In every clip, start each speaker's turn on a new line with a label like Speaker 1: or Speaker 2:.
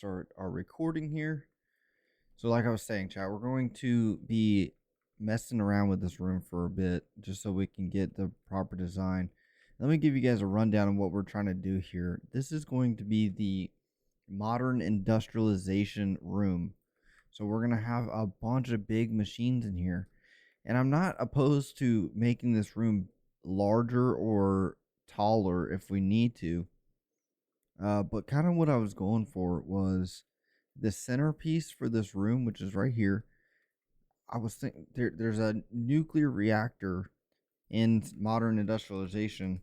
Speaker 1: start our recording here. So like I was saying, chat, we're going to be messing around with this room for a bit just so we can get the proper design. Let me give you guys a rundown of what we're trying to do here. This is going to be the Modern Industrialization room. So we're going to have a bunch of big machines in here. And I'm not opposed to making this room larger or taller if we need to. But kind of what I was going for was the centerpiece for this room, which is right here. I was thinking there's a nuclear reactor in Modern Industrialization.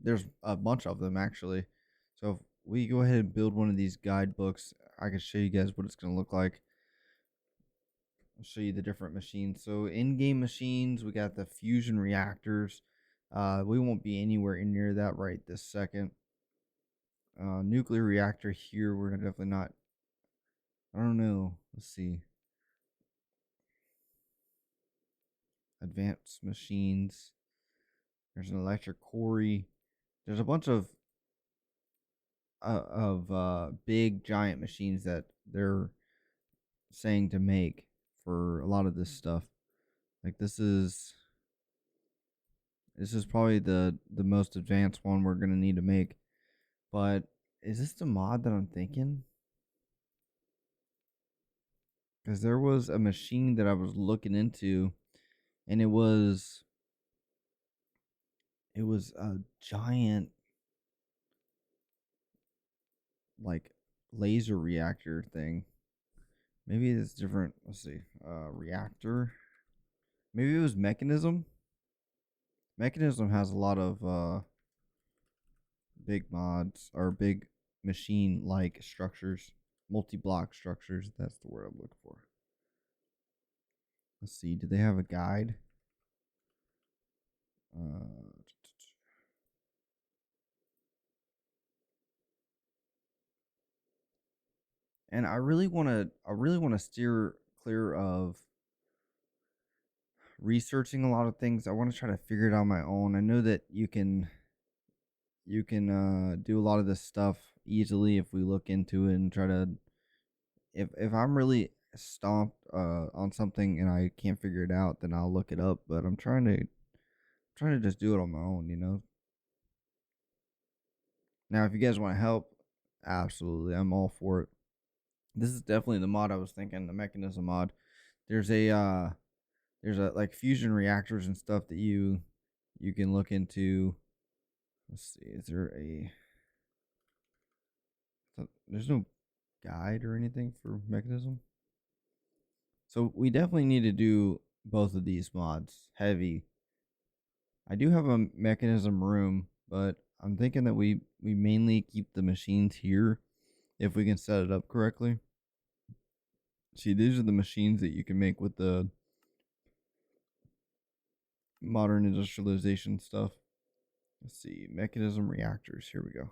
Speaker 1: There's a bunch of them actually. So if we go ahead and build one of these guidebooks, I can show you guys what it's going to look like. I'll show you the different machines. So in-game machines, we got the fusion reactors. We won't be anywhere near that right this second. Nuclear reactor here, we're definitely not. I don't know. Let's see. Advanced machines. There's an electric quarry. There's a bunch of big giant machines that they're saying to make for a lot of this stuff. Like this is probably the most advanced one we're gonna need to make. But is this the mod that I'm thinking? Because there was a machine that I was looking into, and it was a giant like laser reactor thing. Maybe it's different. Let's see. Reactor. Maybe it was mechanism. Mechanism has a lot of big mods or big machine like structures, multi-block structures. That's the word I'm looking for. Let's see. Do they have a guide? And I really want to steer clear of researching a lot of things. I want to try to figure it out on my own. I know that you can do a lot of this stuff easily if we look into it and try to. If I'm really stomped on something and I can't figure it out, then I'll look it up. But I'm trying to just do it on my own, you know. Now, if you guys want to help, absolutely, I'm all for it. This is definitely the mod I was thinking, the mechanism mod. There's a like fusion reactors and stuff that you can look into. Let's see, is there there's no guide or anything for mechanism? So we definitely need to do both of these mods. Heavy. I do have a mechanism room, but I'm thinking that we mainly keep the machines here if we can set it up correctly. See, these are the machines that you can make with the modern industrialization stuff. Let's see, mechanism reactors. Here we go.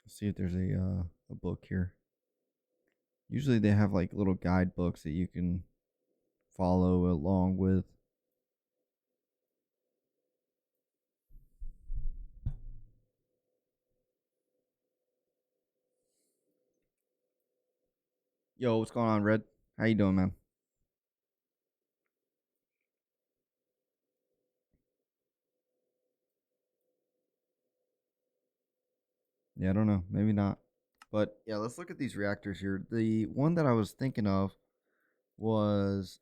Speaker 1: Let's see if there's a book here. Usually they have like little guidebooks that you can follow along with. Yo, what's going on, Red? How you doing, man? Yeah, I don't know. Maybe not. But yeah, let's look at these reactors here. The one that I was thinking of was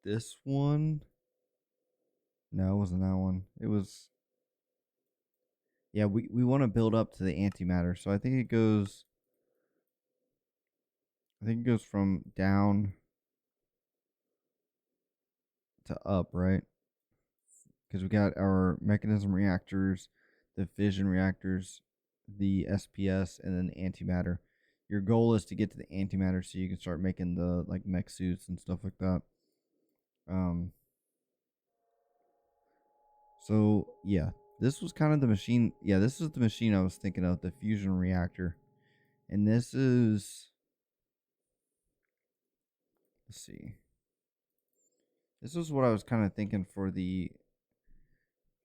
Speaker 1: this one. No, it wasn't that one. It was. Yeah, we want to build up to the antimatter. So I think it goes. From down to up, right? Because we got our mechanism reactors, the fission reactors, the SPS, and then the antimatter. Your goal is to get to the antimatter so you can start making the like mech suits and stuff like that. So yeah, this was kind of the machine. Yeah, this is the machine I was thinking of, the fusion reactor. And this is, let's see. This was what I was kind of thinking for the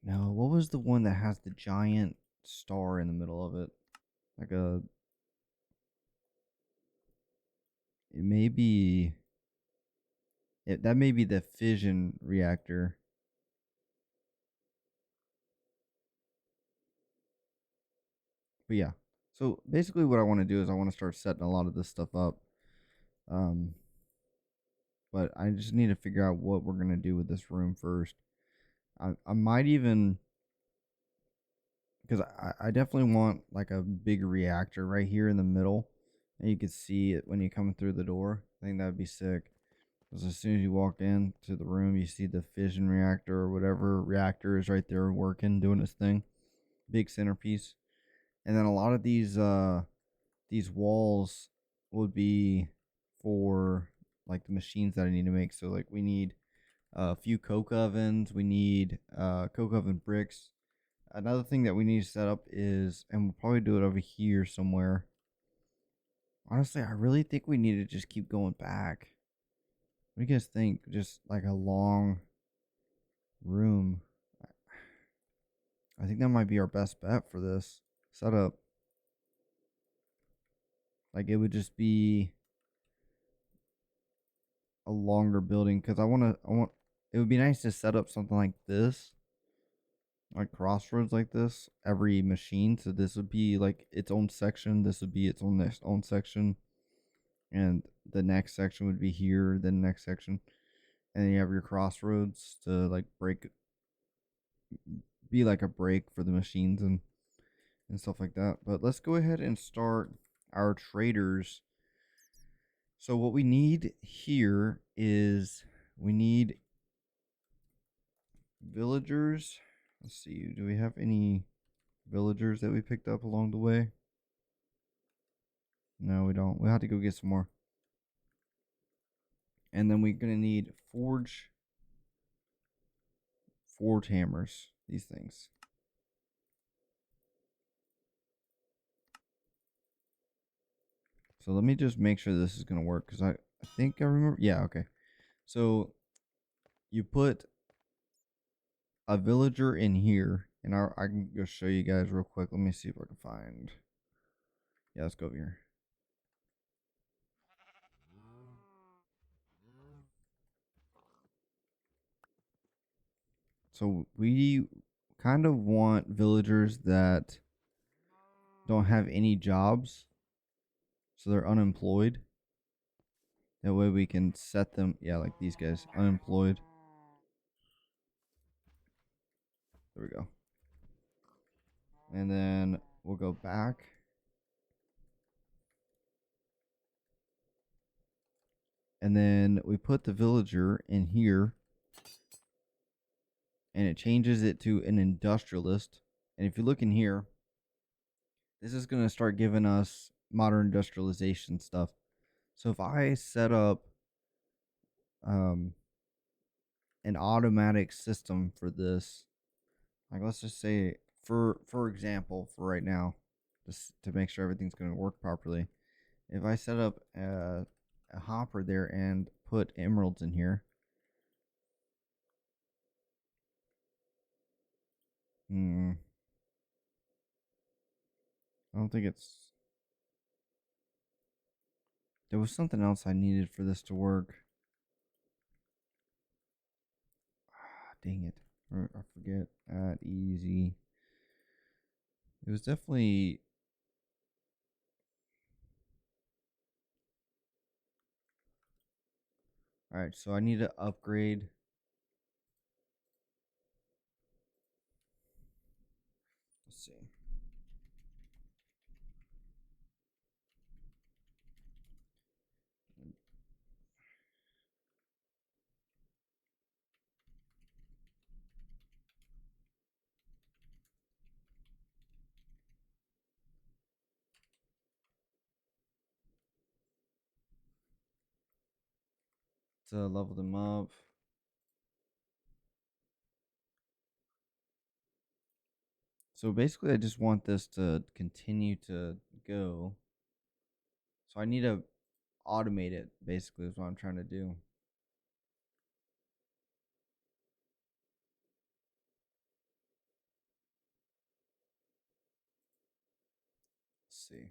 Speaker 1: No, what was the one that has the giant star in the middle of it? Like a, it may be, that may be the fission reactor. But yeah, so basically what I want to do is I want to start setting a lot of this stuff up. Um, but I just need to figure out what we're going to do with this room first. I might even, because I definitely want like a big reactor right here in the middle. And you can see it when you come through the door. I think that'd be sick. Because as soon as you walk into the room, you see the fission reactor or whatever reactor is right there working, doing its thing. Big centerpiece. And then a lot of these walls would be for like the machines that I need to make. So like we need a few coke ovens, we need coke oven bricks. Another thing that we need to set up is, and we'll probably do it over here somewhere. Honestly, I really think we need to just keep going back. What do you guys think? Just like a long room. I think that might be our best bet for this setup. Like it would just be a longer building because it would be nice to set up something like this, like crossroads like this, every machine. So this would be like its own section. This would be its own section, and the next section would be here. Then next section, and then you have your crossroads to like be like a break for the machines and stuff like that. But let's go ahead and start our traders. So what we need here is we need villagers. Let's see, do we have any villagers that we picked up along the way? No, we don't. We'll have to go get some more. And then we're going to need forge hammers, these things. So let me just make sure this is going to work because I think I remember. Yeah, okay. So you put a villager in here, and I can go show you guys real quick. Let me see if I can find. Yeah, let's go over here. So we kind of want villagers that don't have any jobs, so they're unemployed. That way we can set them, yeah, like these guys, unemployed. There we go. And then we'll go back. And then we put the villager in here. And it changes it to an industrialist. And if you look in here, this is going to start giving us modern industrialization stuff. So if I set up an automatic system for this, like let's just say for example, for right now, just to make sure everything's going to work properly, if I set up a hopper there and put emeralds in here, I don't think it's, there was something else I needed for this to work. Dang it. I forget. At easy. It was definitely. Alright, so I need to upgrade. Let's see. To level them up. So basically, I just want this to continue to go. So I need to automate it, basically, is what I'm trying to do. see.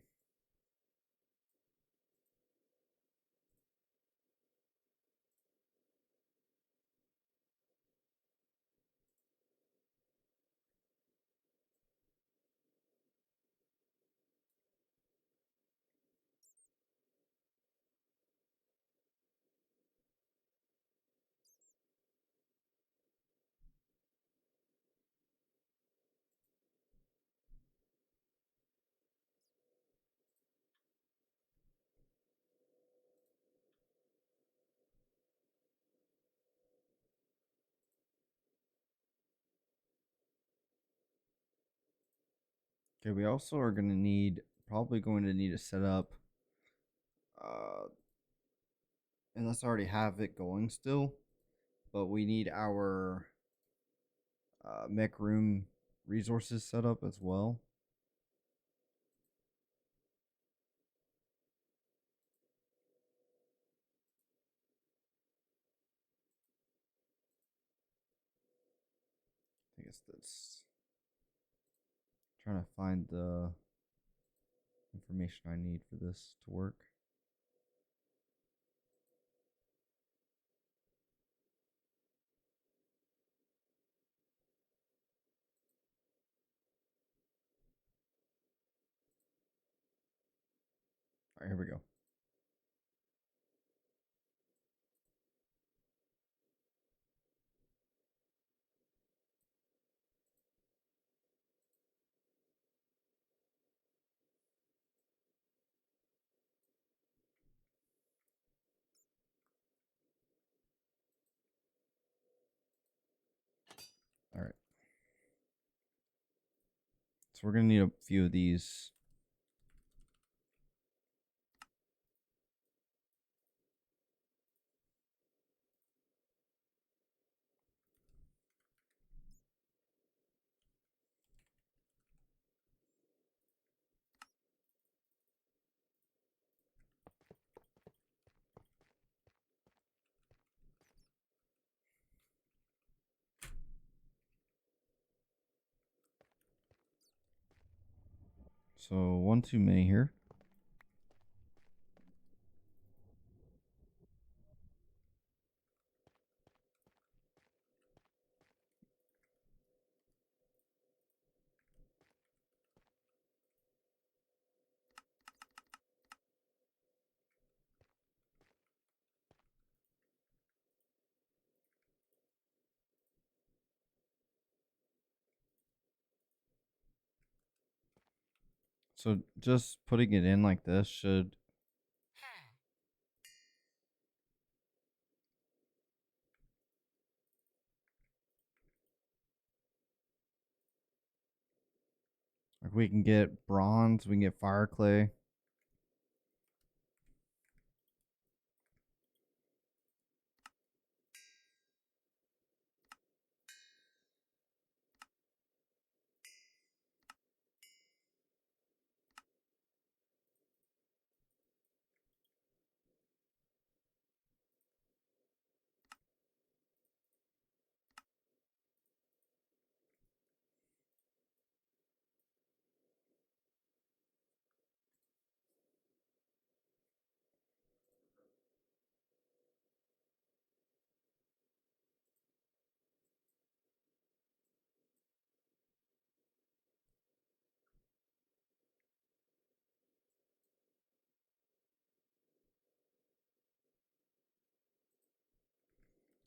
Speaker 1: Okay, we also are going to need, probably going to need to set up, unless I already have it going still, but we need our mech room resources set up as well. I guess that's trying to find the information I need for this to work. All right, here we go. All right. So we're going to need a few of these. So one too many here. So just putting it in like this should like we can get bronze, we can get fire clay.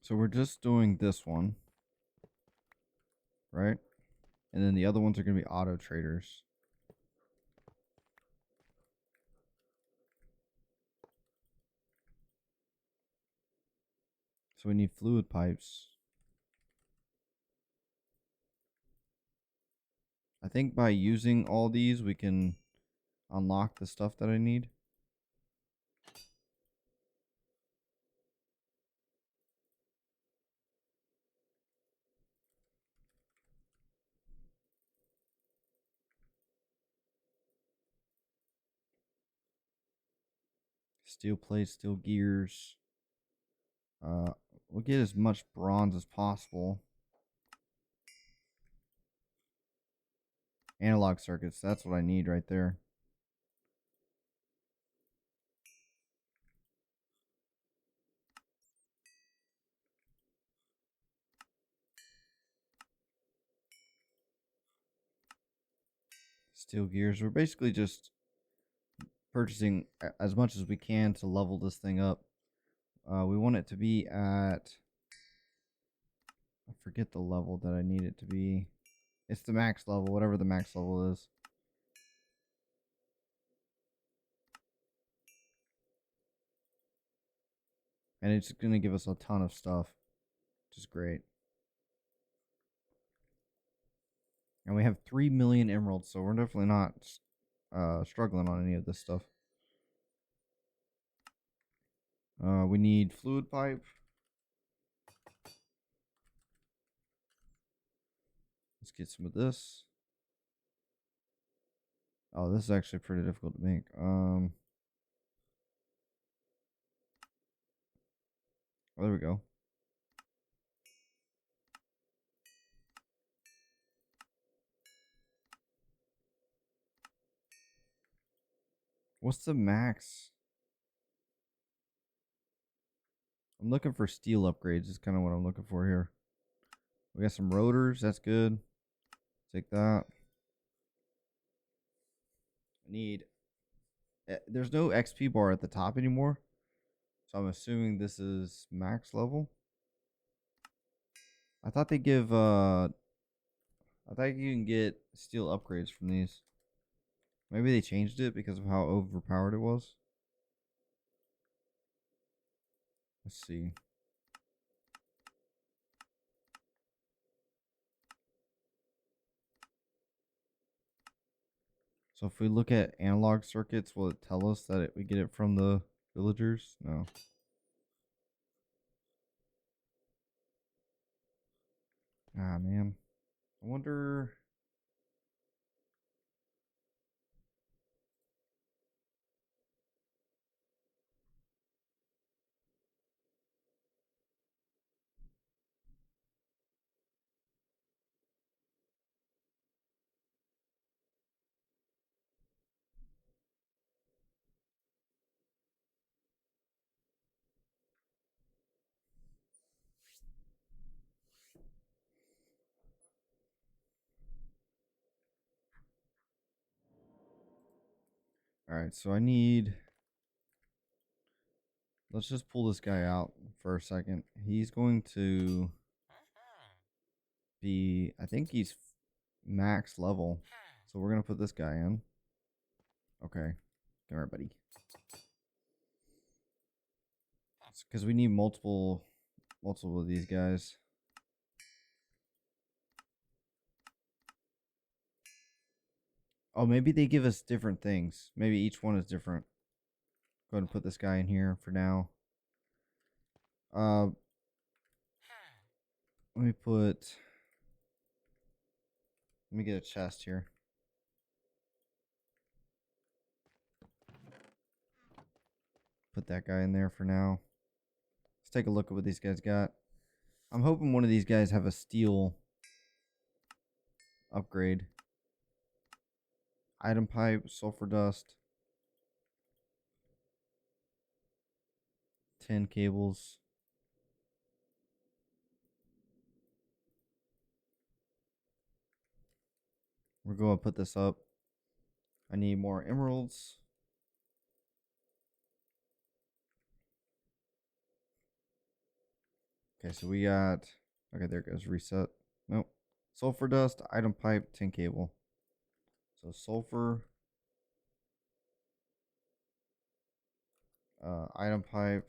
Speaker 1: So we're just doing this one, right? And then the other ones are going to be auto traders. So we need fluid pipes. I think by using all these, we can unlock the stuff that I need. Steel plates, steel gears. We'll get as much bronze as possible. Analog circuits, that's what I need right there. Steel gears. We're basically just purchasing as much as we can to level this thing up. We want it to be at, I forget the level that I need it to be. It's the max level, whatever the max level is. And it's going to give us a ton of stuff, which is great. And we have 3 million emeralds, so we're definitely not struggling on any of this stuff. We need fluid pipe. Let's get some of this. Oh, this is actually pretty difficult to make. Oh, there we go. What's the max? I'm looking for steel upgrades. Is kind of what I'm looking for here. We got some rotors. That's good. Take that. I need. There's no XP bar at the top anymore, so I'm assuming this is max level. I thought they give. I thought you can get steel upgrades from these. Maybe they changed it because of how overpowered it was. Let's see. So if we look at analog circuits, will it tell us that we get it from the villagers? No. Ah, man. I wonder. All right, so I need. Let's just pull this guy out for a second. He's going to be. I think he's max level. So we're going to put this guy in. Okay. Come here, buddy. Because we need multiple of these guys. Oh, maybe they give us different things. Maybe each one is different. Go ahead and put this guy in here for now. Let me put. Let me get a chest here. Put that guy in there for now. Let's take a look at what these guys got. I'm hoping one of these guys have a steel upgrade. Item pipe, sulfur dust, 10 cables. We're going to put this up. I need more emeralds. Okay, so we got. Okay, there it goes. Reset. Nope. Sulfur dust, item pipe, 10 cable. So sulfur. Item pipe.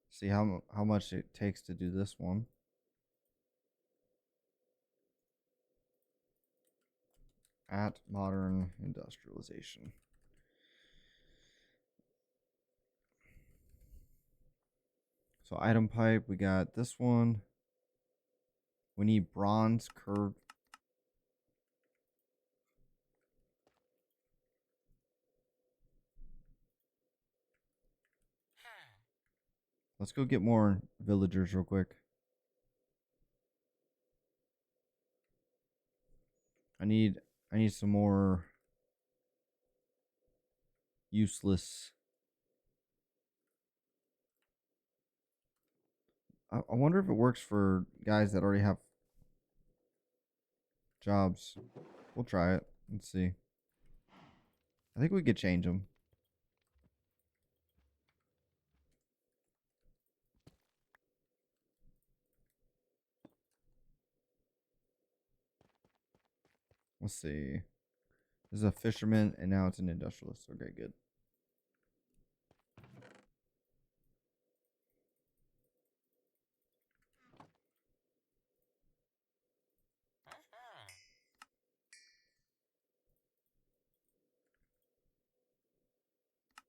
Speaker 1: See how much it takes to do this one. At Modern Industrialization. So item pipe, we got this one. We need bronze curved. Let's go get more villagers real quick. I need some more useless. I wonder if it works for guys that already have jobs. We'll try it. Let's see. I think we could change them. Let's see. This is a fisherman, and now it's an industrialist. Okay, good.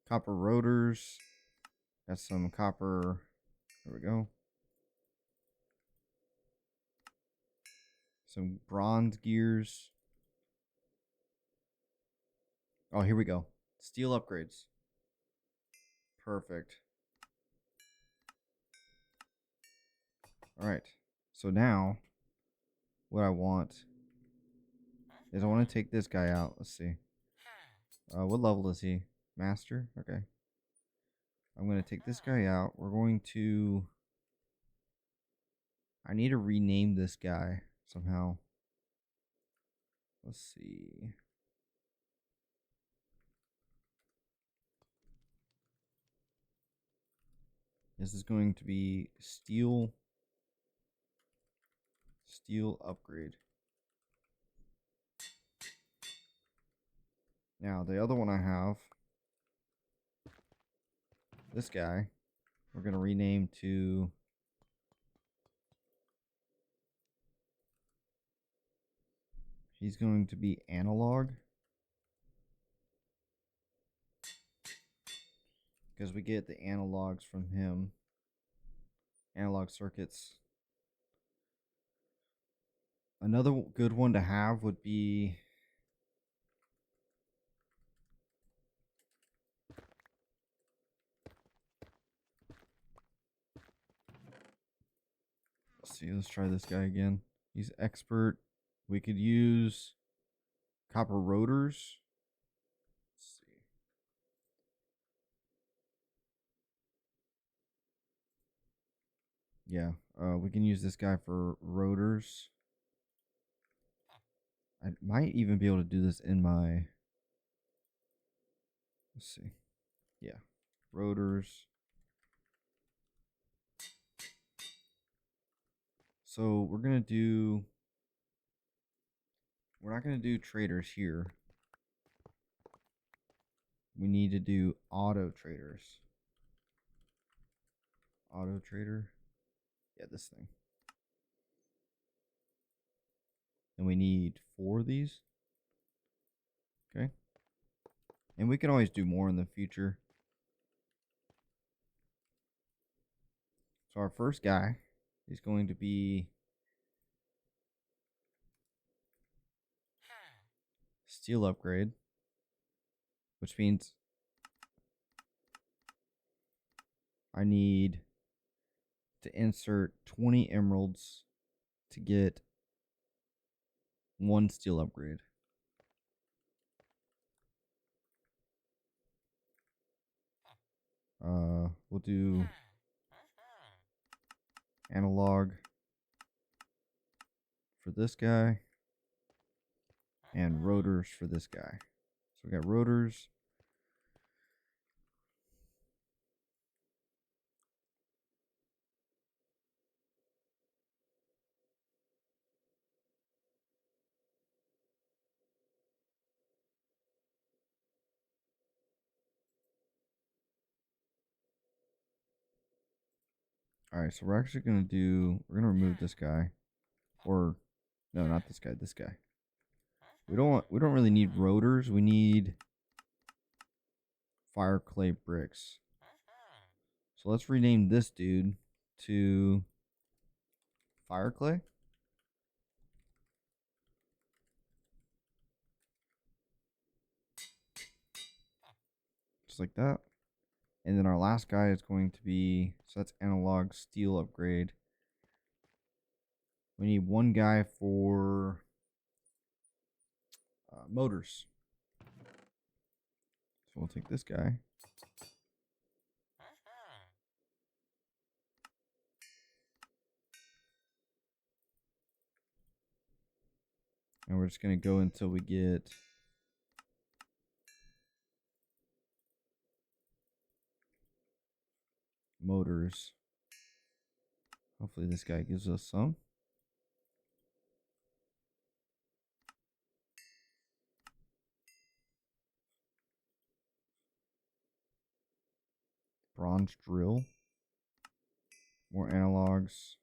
Speaker 1: Copper rotors. Got some copper. There we go. Some bronze gears. Oh, here we go. Steel upgrades. Perfect. All right. So now, what I want is I want to take this guy out. Let's see. What level is he? Master? Okay. I'm going to take this guy out. We're going to... I need to rename this guy somehow. Let's see. This is going to be steel upgrade. Now, the other one I have, this guy, we're going to rename to... He's going to be analog. Because we get the analogs from him. Analog circuits. Another good one to have would be... Let's see, let's try this guy again. He's expert. We could use copper rotors. Let's see. Yeah, we can use this guy for rotors. I might even be able to do this in my... Let's see. Yeah, rotors. So we're going to do... We're not going to do traders here. We need to do auto traders. Auto trader. Yeah, this thing. And we need 4 of these. Okay. And we can always do more in the future. So our first guy is going to be steel upgrade, which means I need to insert 20 emeralds to get 1 steel upgrade. We'll do analog for this guy and rotors for this guy. So we got rotors. All right, so we're actually going to do, we're going to remove this guy. Or, no, not this guy, this guy. We don't really need rotors. We need fire clay bricks. So let's rename this dude to fire clay. Just like that. And then our last guy is going to be, so that's analog steel upgrade. We need 1 guy for motors. So we'll take this guy. And we're just going to go until we get motors. Hopefully this guy gives us some. Bronze drill. More analogs.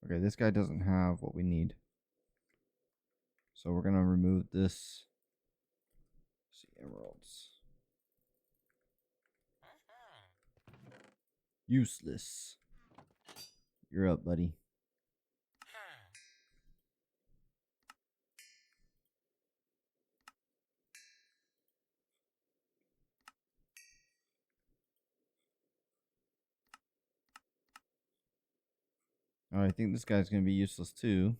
Speaker 1: Okay, this guy doesn't have what we need. So we're going to remove this. Let's see, emeralds. Useless. You're up, buddy. Alright, I think this guy's going to be useless too.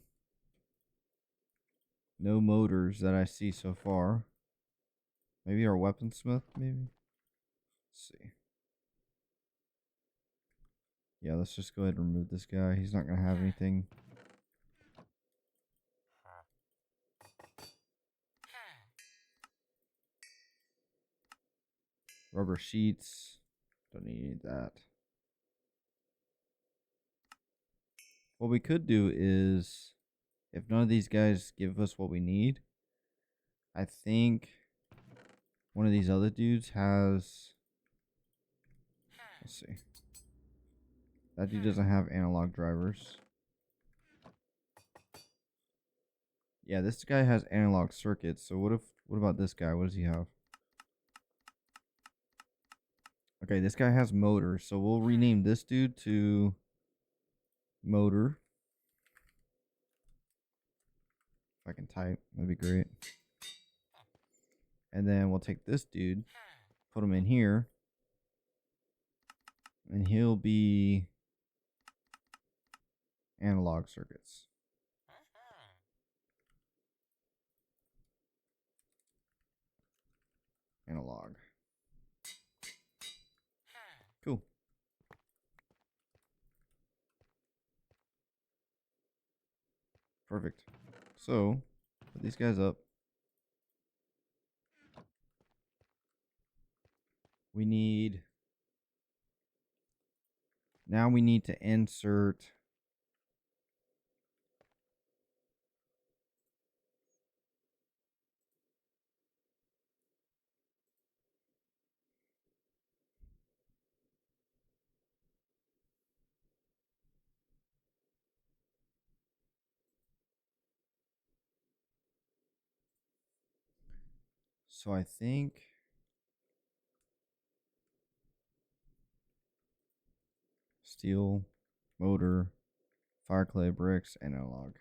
Speaker 1: No motors that I see so far. Maybe our weaponsmith, maybe? Let's see. Yeah, let's just go ahead and remove this guy. He's not going to have anything. Rubber sheets. Don't need that. What we could do is, if none of these guys give us what we need, I think one of these other dudes has... Let's see. That dude doesn't have analog drivers. Yeah, this guy has analog circuits. So what about this guy? What does he have? Okay, this guy has motor. So we'll rename this dude to motor. If I can type, that'd be great. And then we'll take this dude, put him in here, and he'll be analog circuits. Analog. Cool. Perfect. So, put these guys up. We need... Now we need to insert... So I think... Steel, motor, fire clay bricks, and analog.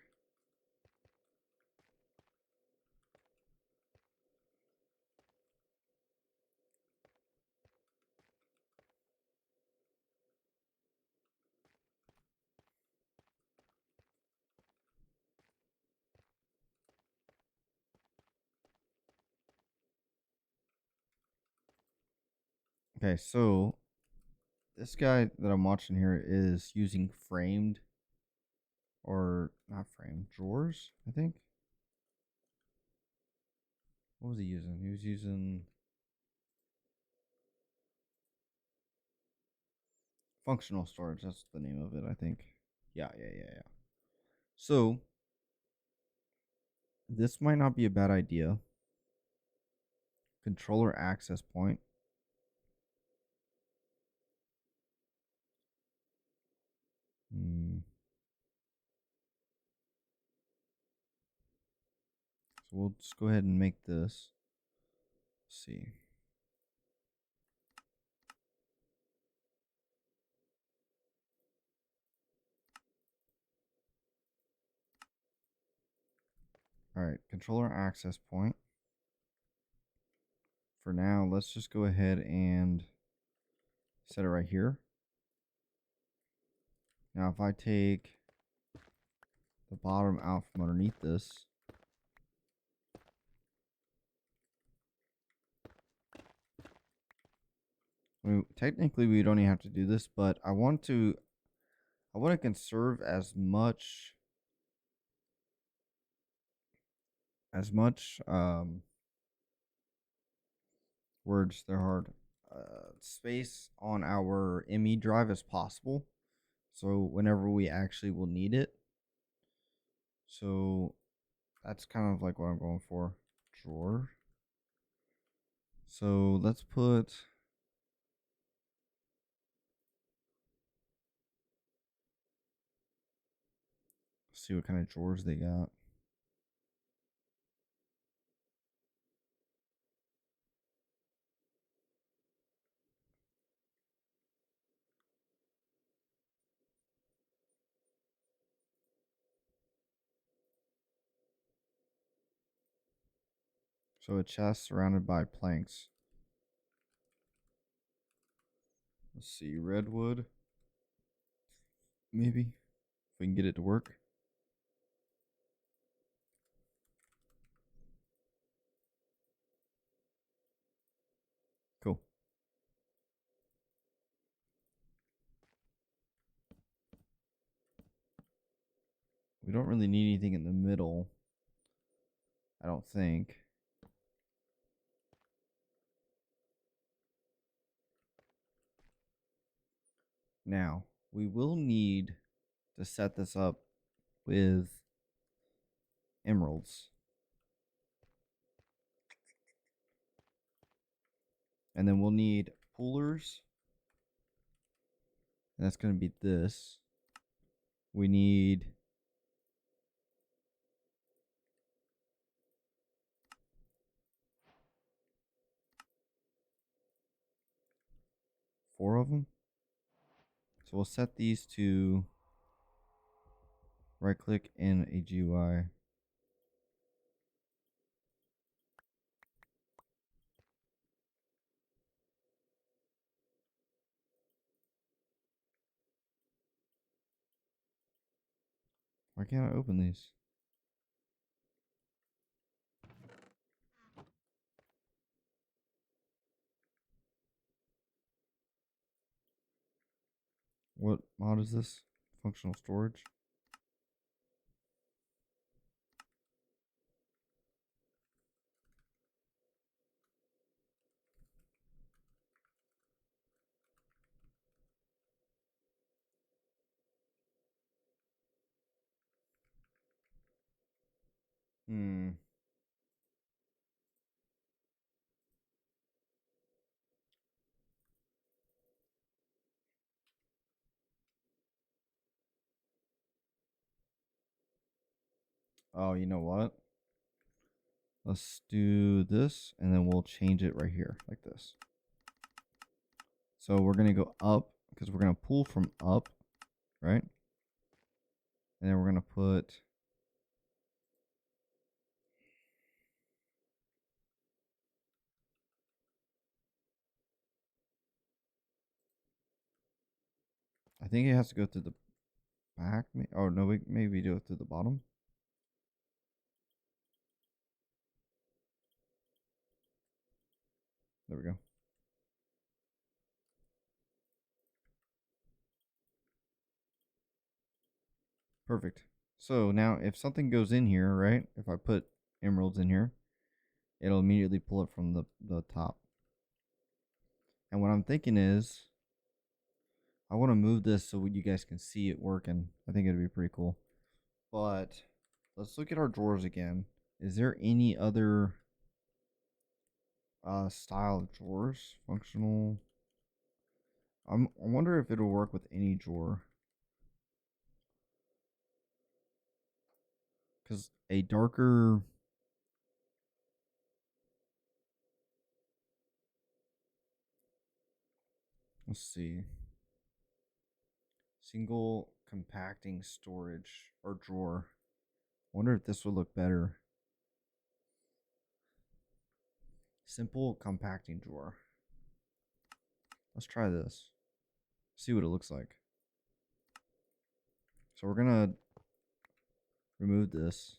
Speaker 1: Okay, so this guy that I'm watching here is using framed, or not framed, drawers, I think. What was he using? He was using functional storage. That's the name of it, I think. Yeah. So this might not be a bad idea. Controller access point. So we'll just go ahead and make this. Let's see. All right, controller access point. For now, let's just go ahead and set it right here. Now, if I take the bottom out from underneath this, I mean, technically we don't even have to do this, but I want to conserve as much words, they're hard. space on our ME drive as possible. So whenever we actually will need it. So that's kind of like what I'm going for. Drawer. So let's see what kind of drawers they got. So a chest surrounded by planks. Let's see, redwood. Maybe. If we can get it to work. Cool. We don't really need anything in the middle. I don't think. Now, we will need to set this up with emeralds. And then we'll need pullers. And that's going to be this. We need four of them. So we'll set these to right click in a GUI. Why can't I open these? What mod is this? Functional storage. Oh, you know what? Let's do this and then we'll change it right here like this. So we're going to go up because we're going to pull from up, right? And then we're going to put I think it has to go through the back. Oh, no, maybe do it through the bottom. There we go. Perfect. So now if something goes in here, right? If I put emeralds in here, it'll immediately pull it from the top. And what I'm thinking is I want to move this so you guys can see it working. I think it'd be pretty cool. But let's look at our drawers again. Is there any other style of drawers? Functional. I wonder if it'll work with any drawer. Because a darker... Let's see. Single compacting storage or drawer. I wonder if this would look better. Simple compacting drawer. Let's try this. See what it looks like. So we're gonna remove this.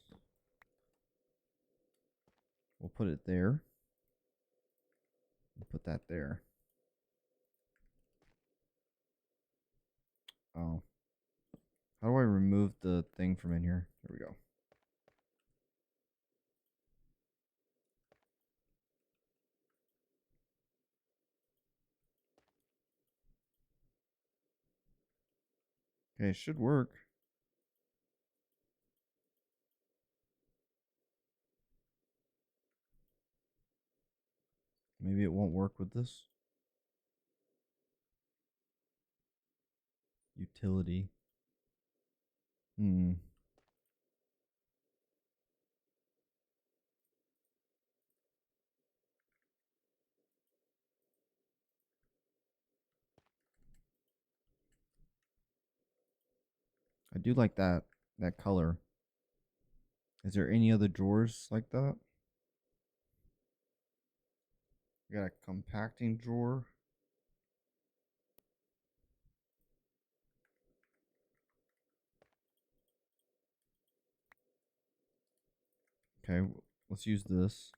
Speaker 1: We'll put it there. We'll put that there. Oh. How do I remove the thing from in here? There we go. Okay, it should work. Maybe it won't work with this. Utility. Hmm. I do like that color. Is there any other drawers like that? We got a compacting drawer. Okay, let's use this.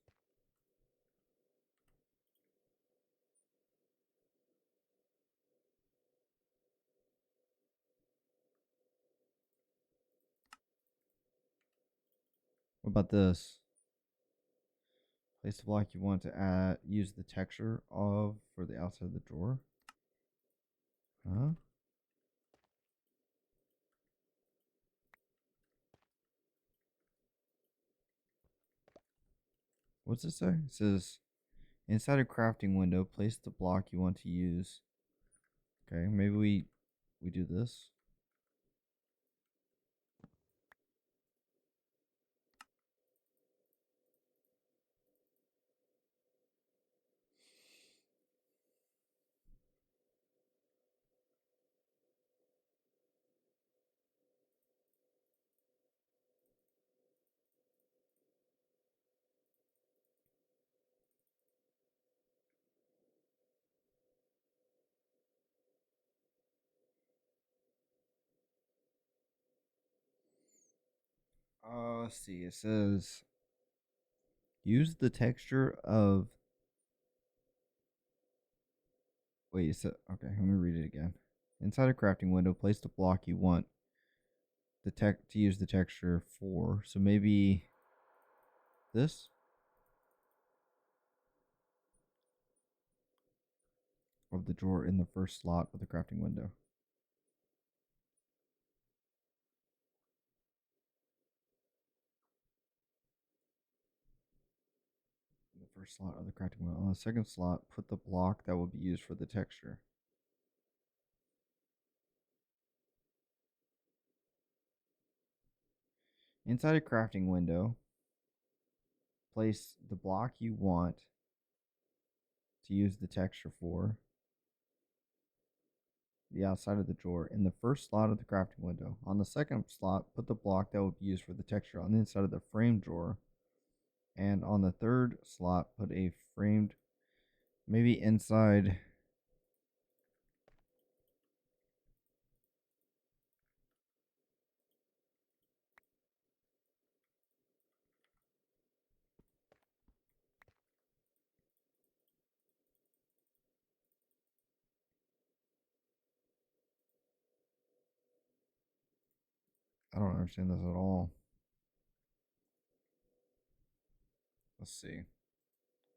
Speaker 1: What about this? Place the block you want to add. Use the texture of for the outside of the drawer. Huh? What's it say? It says inside a crafting window, place the block you want to use. Okay, maybe we do this. Let's see. It says use the texture of. Wait, it said okay. Let me read it again. Inside a crafting window, place the block you want the tech to use the texture for. So maybe this of the drawer in the first slot of the crafting window. In the first slot of the crafting window. On the second slot, put the block that will be used for the texture. Inside a crafting window, place the block you want to use the texture for the outside of the drawer in the first slot of the crafting window. On the second slot, put the block that will be used for the texture on the inside of the frame drawer. And on the third slot, put a framed, maybe inside. I don't understand this at all. Let's see.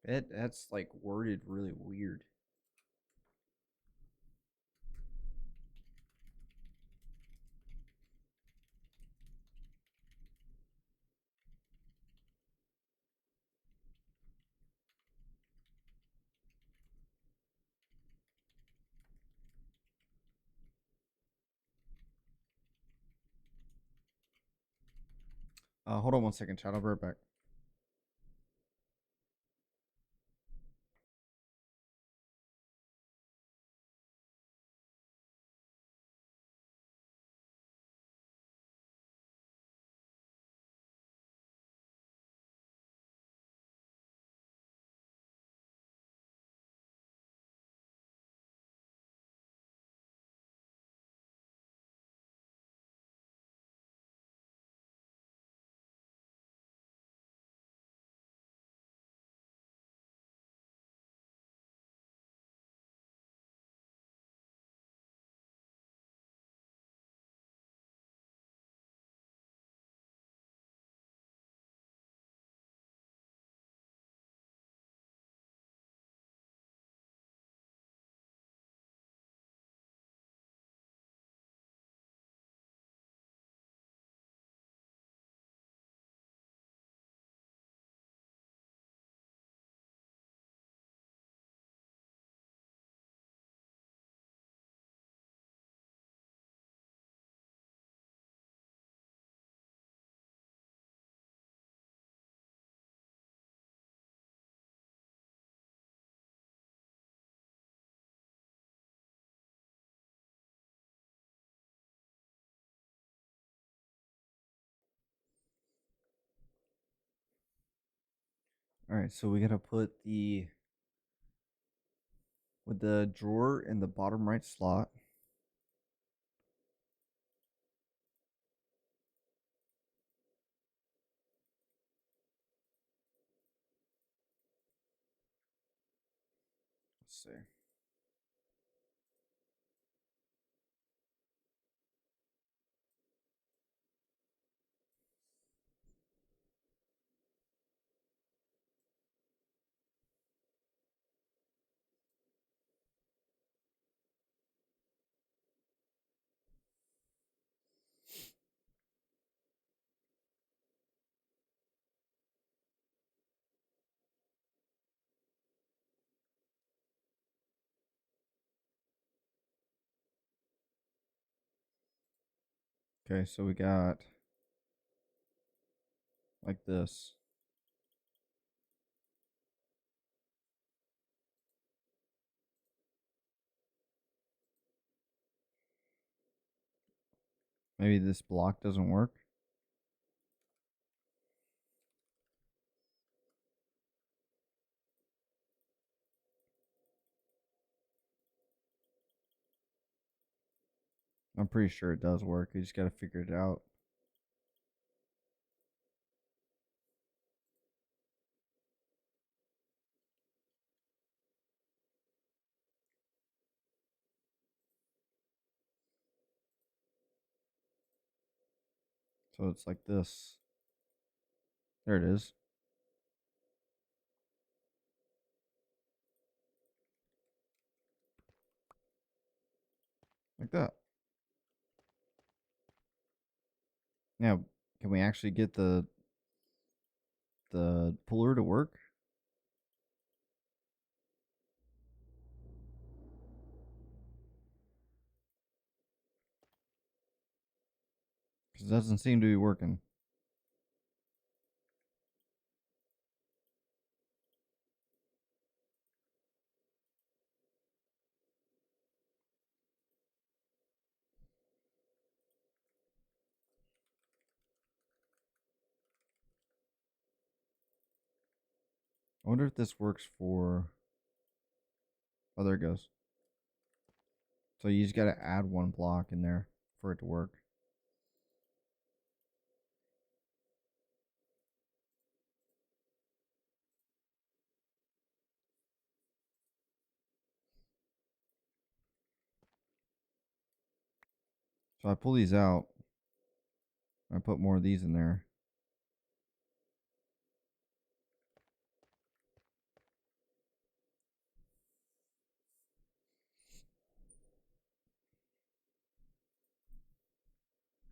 Speaker 1: That's like worded really weird. Hold on one second, chat. I'll be right back. All right, so we gotta put the drawer in the bottom right slot. Let's see. Okay, so we got like this. Maybe this block doesn't work. I'm pretty sure it does work. You just gotta figure it out. So it's like this. There it is. Like that. Now, can we actually get the puller to work? Because it doesn't seem to be working. I wonder if this works for... Oh, there it goes. So you just gotta add one block in there for it to work. So I pull these out. I put more of these in there.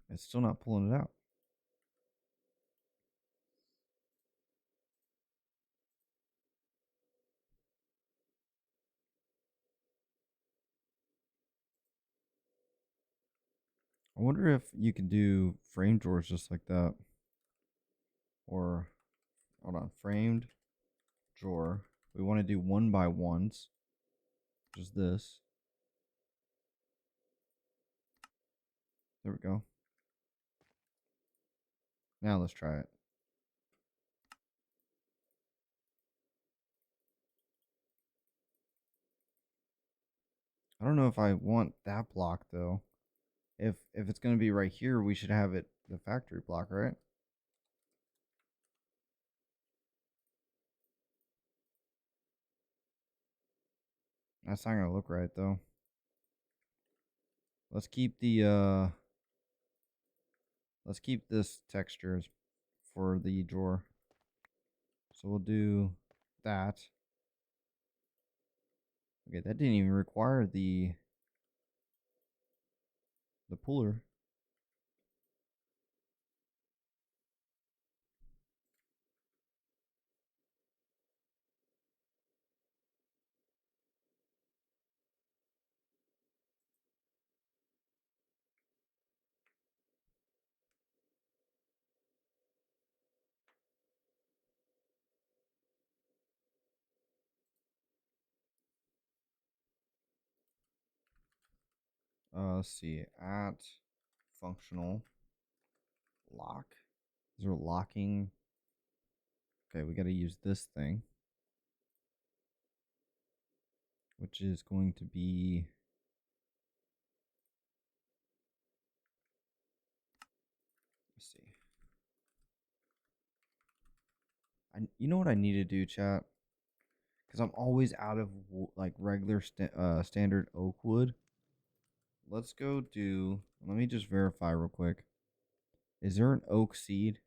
Speaker 1: It's still not pulling it out. I wonder if you can do frame drawers just like that. Or, hold on, framed drawer. We want to do 1x1s. Just this. There we go. Now let's try it. I don't know if I want that block though. If it's gonna be right here, we should have it the factory block, right? That's not gonna look right though. Let's keep the let's keep this texture for the drawer. So we'll do that. Okay, that didn't even require the puller. Let's see. At functional lock. Is there locking? Okay, we got to use this thing, which is going to be, let's see. You know what I need to do, chat? Because I'm always out of like regular standard oak wood. Let's go do. Let me just verify real quick. Is there an oak seed?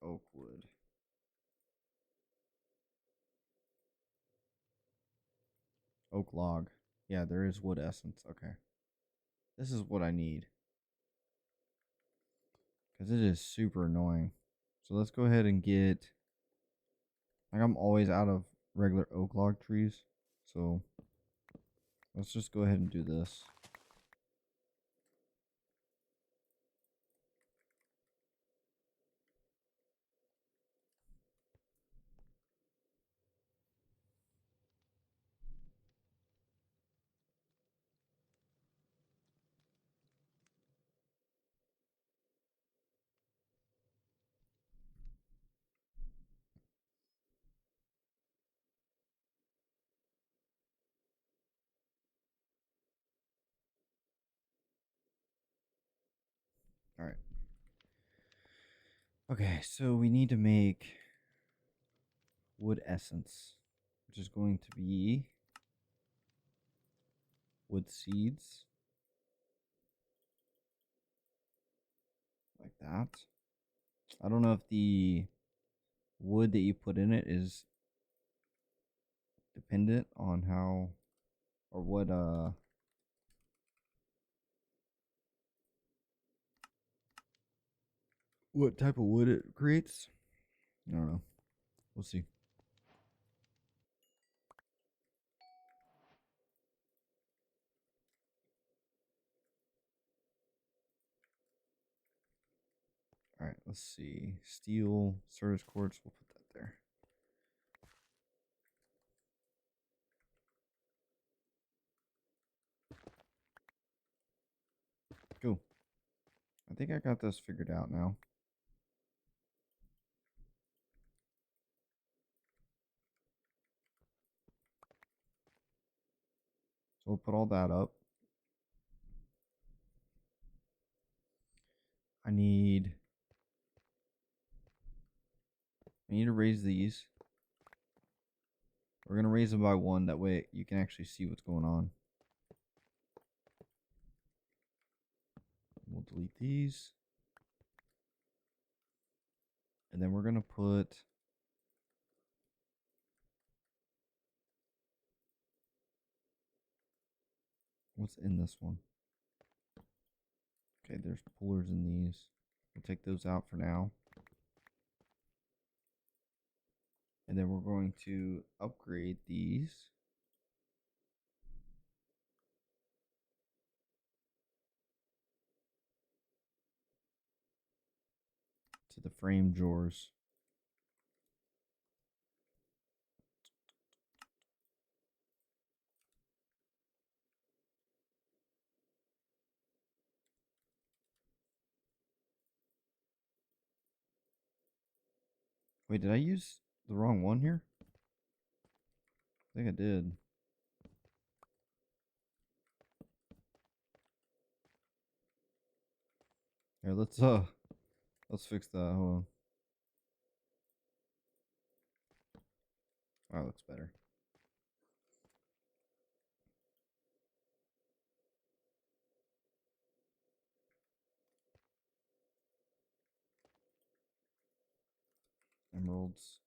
Speaker 1: Oak wood. Oak log. Yeah, there is wood essence. Okay. This is what I need. Because it is super annoying. So let's go ahead and get. Like, I'm always out of regular oak log trees. So let's just go ahead and do this. All right. Okay, so we need to make wood essence, which is going to be wood seeds. Like that. I don't know if the wood that you put in it is dependent on how or what type of wood it creates. I don't know. We'll see. All right, let's see. Steel, service quartz, we'll put that there. Cool. I think I got this figured out now. So we'll put all that up. I need to raise these. We're going to raise them by one. That way you can actually see what's going on. We'll delete these. And then we're going to put what's in this one. Okay, there's pullers in these. We'll take those out for now. And then we're going to upgrade these. To the frame drawers. Wait, did I use the wrong one here? I think I did. Here, let's fix that. Hold on. Oh, that looks better. Emeralds.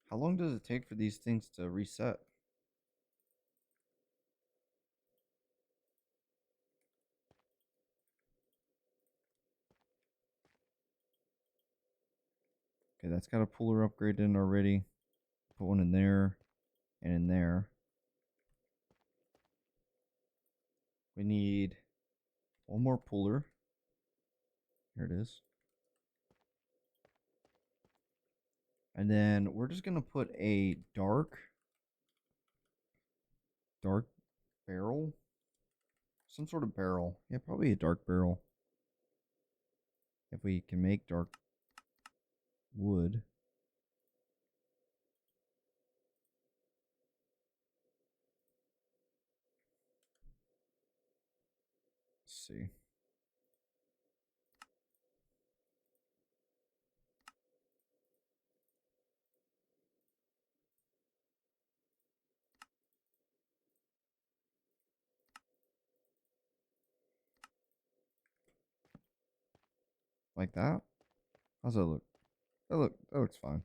Speaker 1: How long does it take for these things to reset? Okay, that's got a puller upgrade in already. Put one in there and in there. We need one more puller. Here it is. And then we're just going to put a dark barrel. Some sort of barrel. Yeah, probably a dark barrel. If we can make dark. wood. Let's see. Like that? How's that look? That looks fine.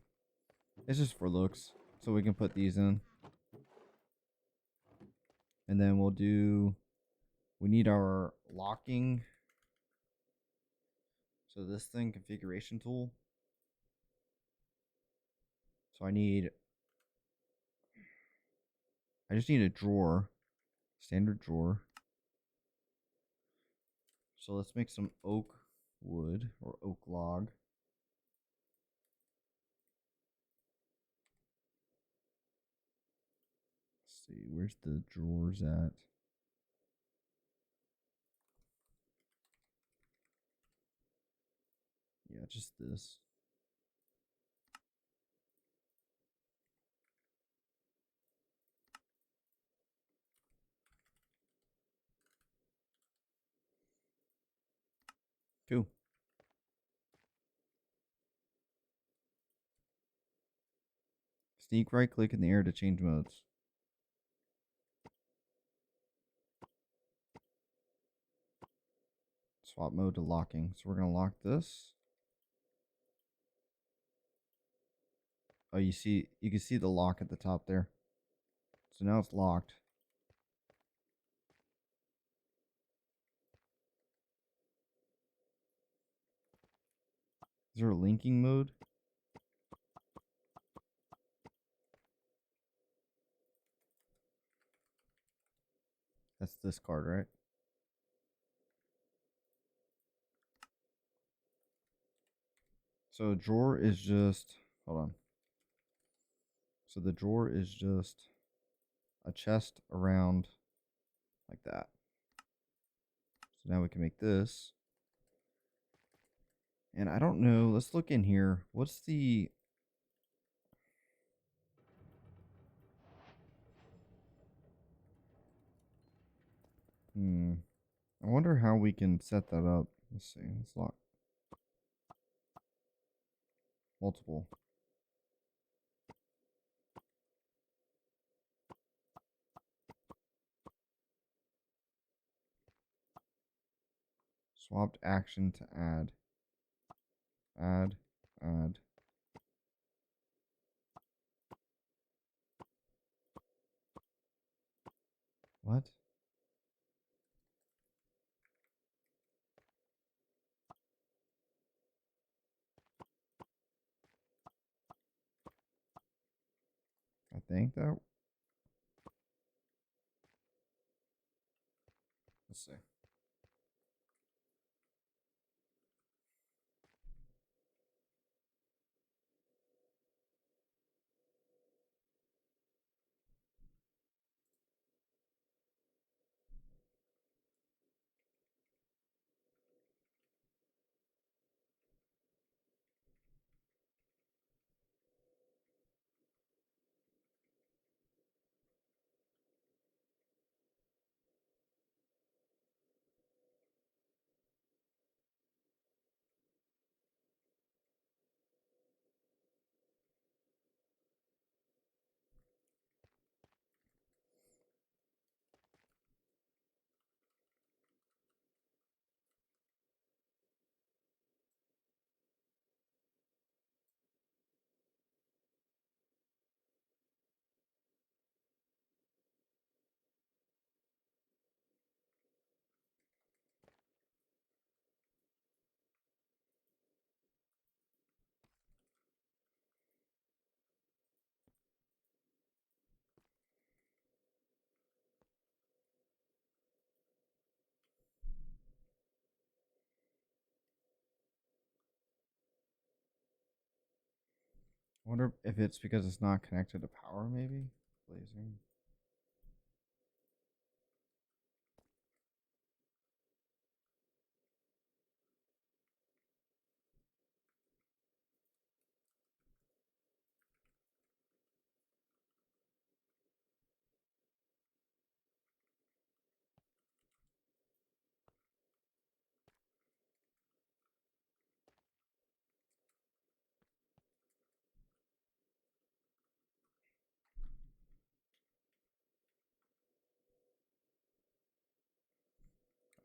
Speaker 1: It's just for looks. So we can put these in. And then we need our locking. So this thing, configuration tool. So I just need a drawer. Standard drawer. So let's make some oak wood or oak log. Let's see, where's the drawers at? Yeah, just this. Cool. Sneak right click in the air to change modes. Swap mode to locking. So we're going to lock this. Oh, you can see the lock at the top there. So now it's locked. Is there a linking mode? That's this card, right? So drawer is just, hold on. So the drawer is just a chest around like that. So now we can make this. And I don't know, let's look in here. What's the... I wonder how we can set that up. Let's see, let's lock. Multiple. Swapped action to add. Add. What? I think that... Let's see. I wonder if it's because it's not connected to power, maybe? Blazing.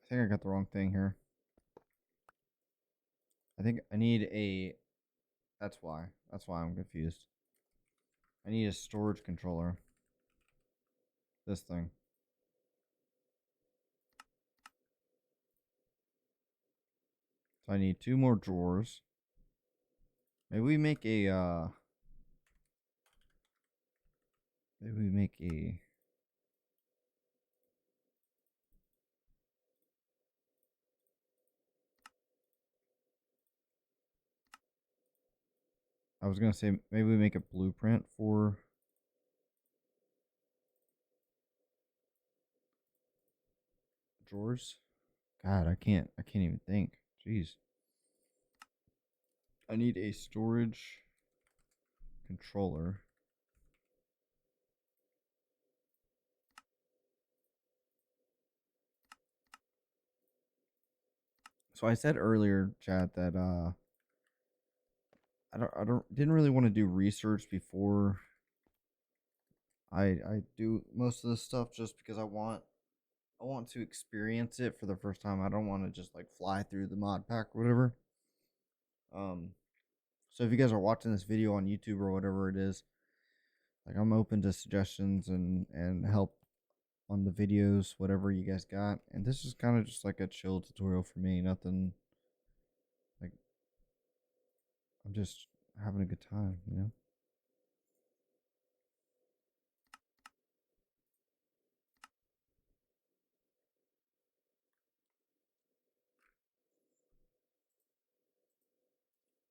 Speaker 1: think I got the wrong thing here. I think I need a... That's why. That's why I'm confused. I need a storage controller. This thing. So I need 2 more drawers. Maybe we make a, Maybe we make a... I was gonna say, maybe we make a blueprint for... drawers. God, I can't even think. Jeez. I need a storage controller. So I said earlier, chat, that didn't really want to do research before I do most of this stuff, just because I want to experience it for the first time. I don't want to just like fly through the mod pack or whatever. So if you guys are watching this video on YouTube or whatever it is, like, I'm open to suggestions and help on the videos, whatever you guys got. And this is kind of just like a chill tutorial for me. Nothing, like, I'm just having a good time, you know?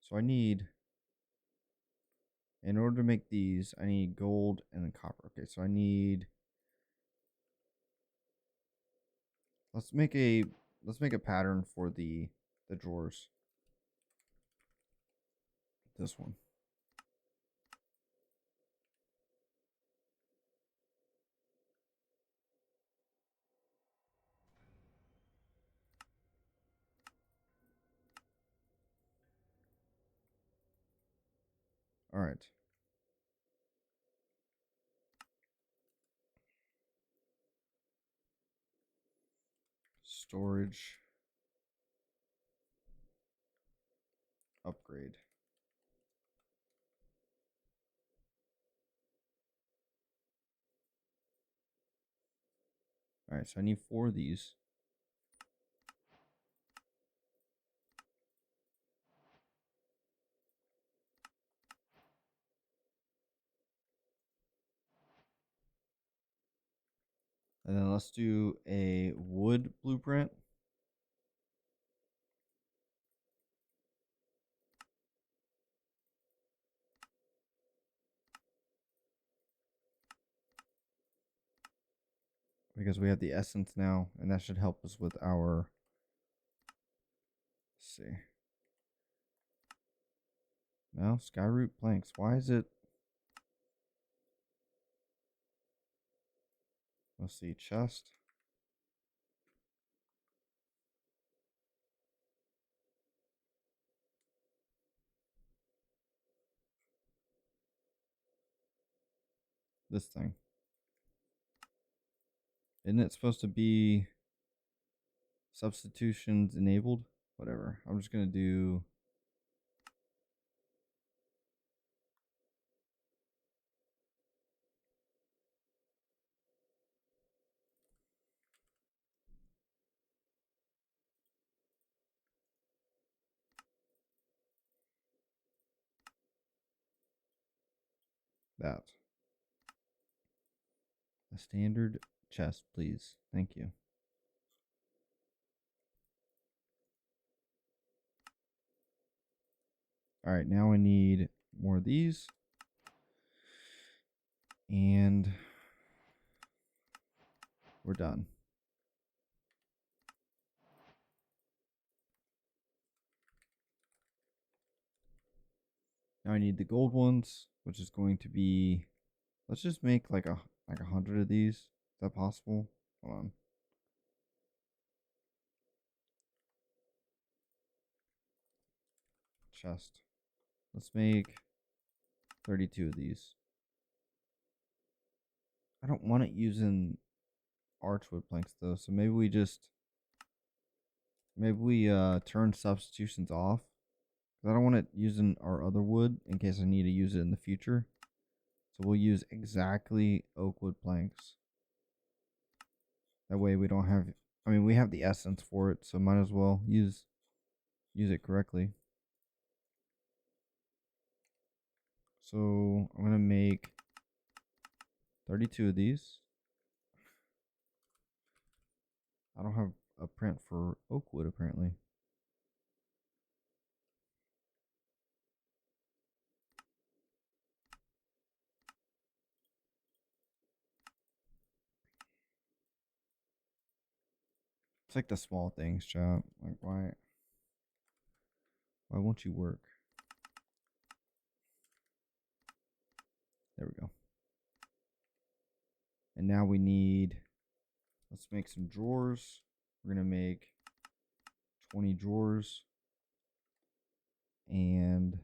Speaker 1: So I need, in order to make these, I need gold and then copper. Okay, so I need, let's make a pattern for the drawers. This one. All right. Storage upgrade. All right, so I need 4 of these. And then let's do a wood blueprint. Because we have the essence now, and that should help us with our... Let's see. No, skyroot planks. Why is it... Let's see, chest. This thing. Isn't it supposed to be substitutions enabled? Whatever. I'm just going to do... that. A standard chest, please. Thank you. All right, now I need more of these. And we're done. Now I need the gold ones, which is going to be... Let's just make like 100 of these. Is that possible? Hold on. Chest. Let's make 32 of these. I don't want it using archwood planks though, so maybe we just... Maybe we turn substitutions off. 'Cause I don't want it using our other wood in case I need to use it in the future. So we'll use exactly oak wood planks. That way we don't have, I mean, we have the essence for it, so might as well use it correctly. So I'm gonna make 32 of these. I don't have a print for oak wood apparently. It's like the small things, chat. Like why won't you work? There we go. And now we need, let's make some drawers. We're gonna make 20 drawers. And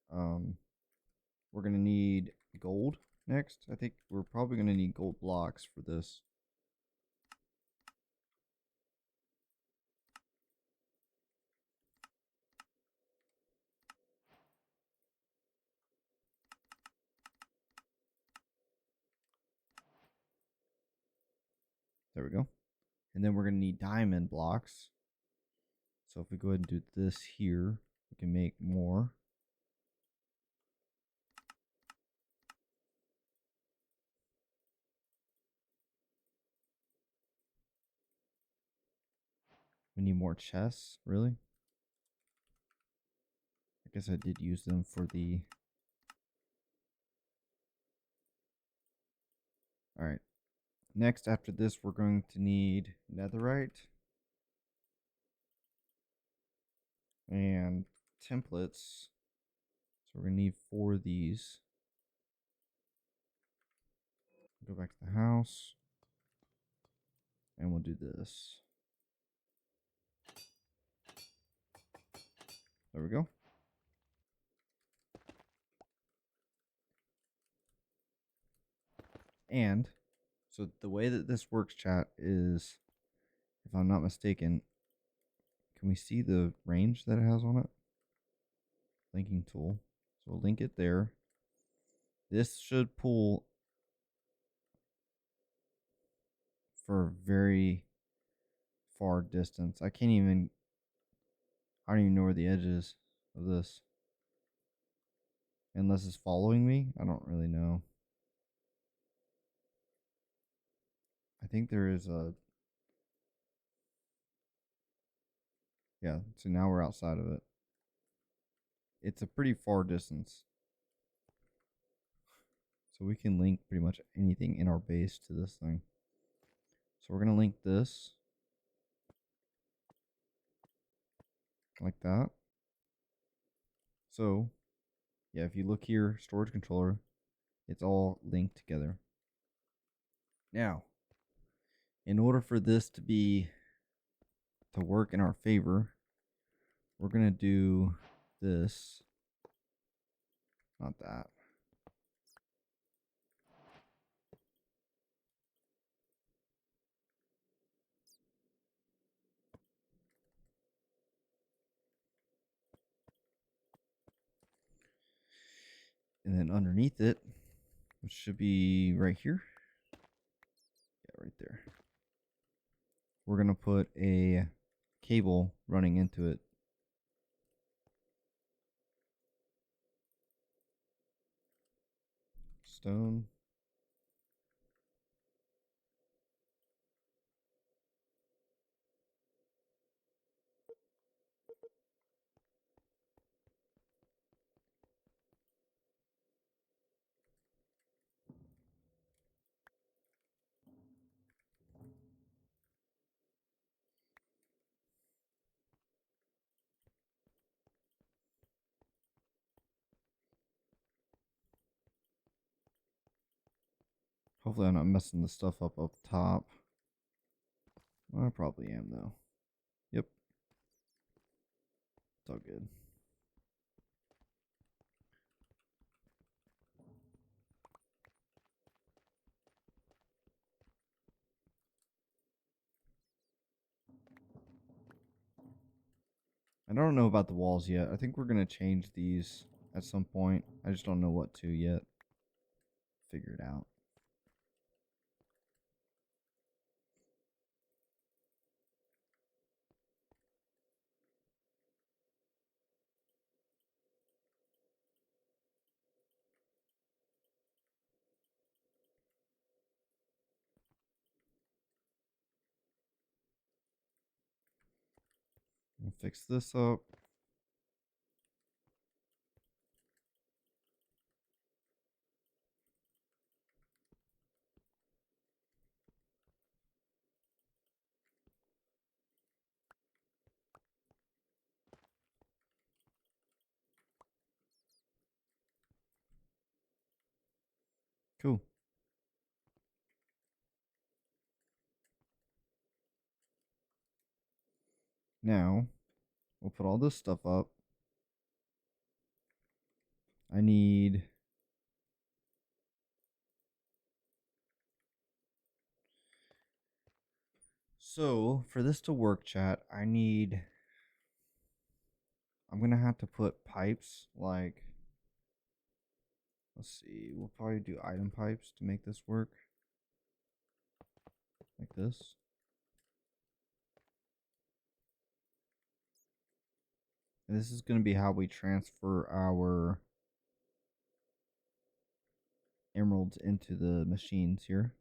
Speaker 1: we're gonna need gold next. I think we're probably gonna need gold blocks for this. There we go. And then we're gonna need diamond blocks. So if we go ahead and do this here, we can make more. We need more chests, really? I guess I did use them for the... Alright. Next, after this, we're going to need netherite. And templates. So we're going to need 4 of these. Go back to the house. And we'll do this. There we go. And so the way that this works, chat, is, if I'm not mistaken, can we see the range that it has on it? Linking tool. So we'll link it there. This should pull for a very far distance. I don't even know where the edge is of this. Unless it's following me. I don't really know. I think there is a... Yeah, so now we're outside of it. It's a pretty far distance. So we can link pretty much anything in our base to this thing. So we're going to link this. Like that. So, yeah, if you look here, storage controller, it's all linked together. Now, in order for this to work in our favor, we're going to do this. Not that. And then underneath it, which should be right here. Yeah, right there. We're going to put a cable running into it. Stone. Hopefully I'm not messing the stuff up top. I probably am, though. Yep. It's all good. I don't know about the walls yet. I think we're going to change these at some point. I just don't know what to yet. Figure it out. We'll fix this up. Cool. Now, we'll put all this stuff up. I need... So, for this to work, chat, I'm going to have to put pipes, like... Let's see, we'll probably do item pipes to make this work. Like this. And this is going to be how we transfer our emeralds into the machines here.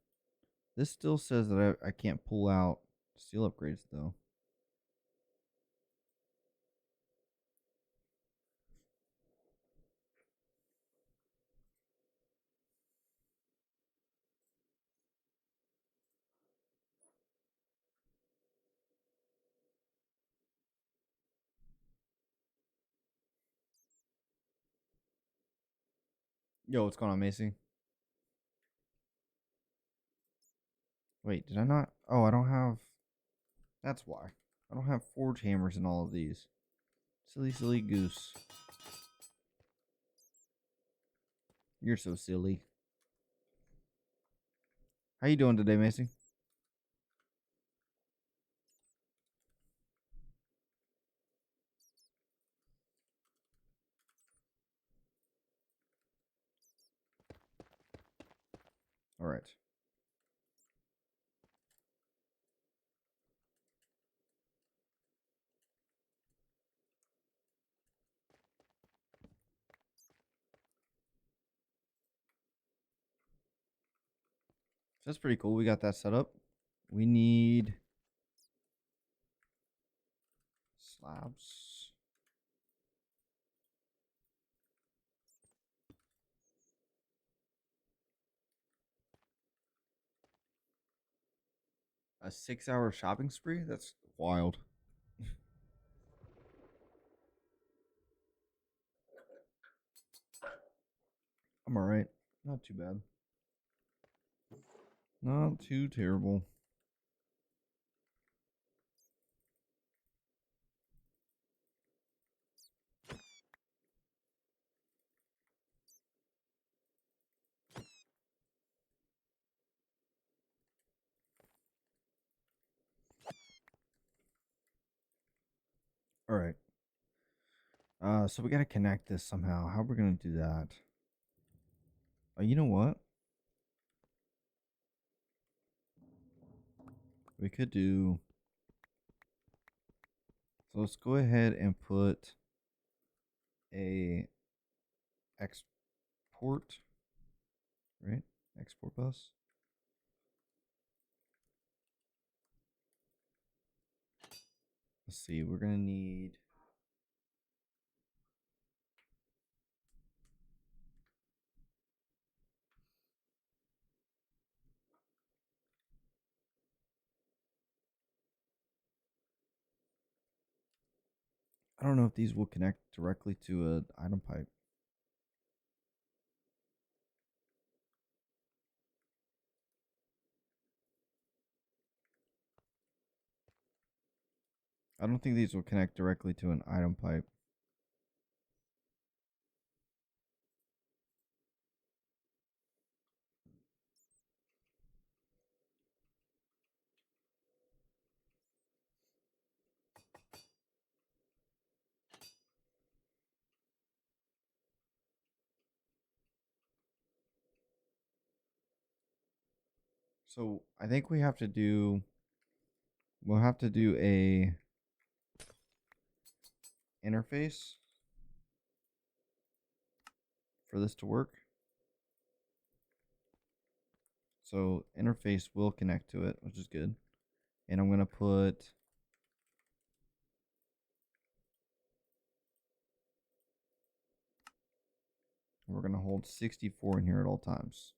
Speaker 1: This still says that I can't pull out steel upgrades, though. Yo, what's going on, Macy? Wait, did I not? Oh, I don't have... That's why. I don't have forge hammers in all of these. Silly, silly goose. You're so silly. How you doing today, Macy? All right. That's pretty cool. We got that set up. We need slabs. A 6-hour shopping spree? That's wild. I'm alright. Not too bad. Not too terrible. Alright. So we gotta connect this somehow. How are we gonna do that? You know what? We could do... So let's go ahead and put a export, right? Export bus. Let's see, we're gonna need... I don't know if these will connect directly to an item pipe. I don't think these will connect directly to an item pipe. So I think we'll have to do a interface for this to work. So interface will connect to it, which is good. And I'm gonna put we're gonna hold 64 in here at all times.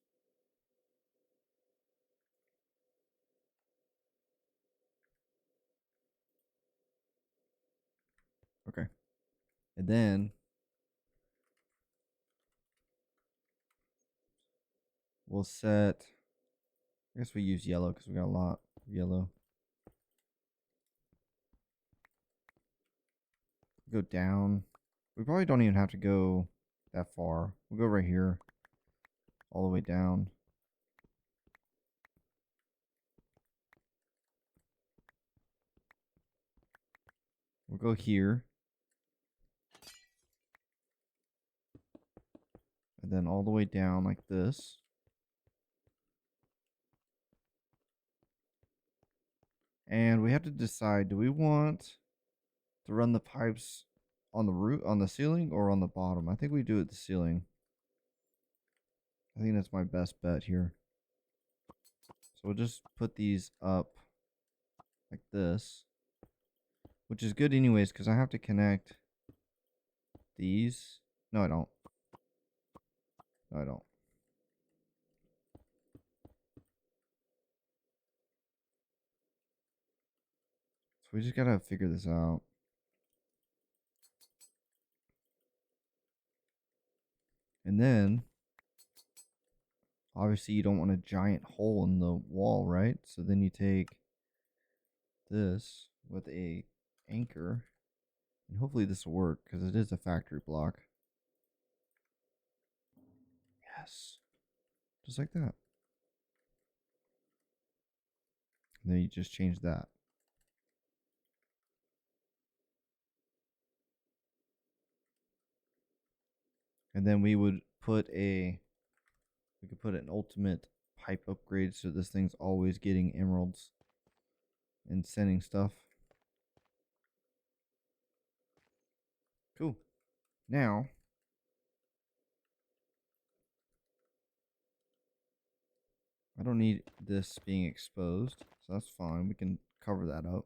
Speaker 1: Okay. And then we'll set, I guess we use yellow because we got a lot of yellow. Go down. We probably don't even have to go that far. We'll go right here, all the way down. We'll go here. And then all the way down like this. And we have to decide, do we want to run the pipes on the roof, on the ceiling, or on the bottom? I think we do it the ceiling. I think that's my best bet here. So we'll just put these up like this, which is good anyways because I have to connect these. No, I don't. No, I don't. So we just gotta figure this out. And then, obviously you don't want a giant hole in the wall, right? So then you take this with a anchor, and hopefully this will work because it is a factory block. Yes. Just like that. And then you just change that. And then we would put we could put an ultimate pipe upgrade so this thing's always getting emeralds and sending stuff. Cool. Now, I don't need this being exposed, so that's fine. We can cover that up.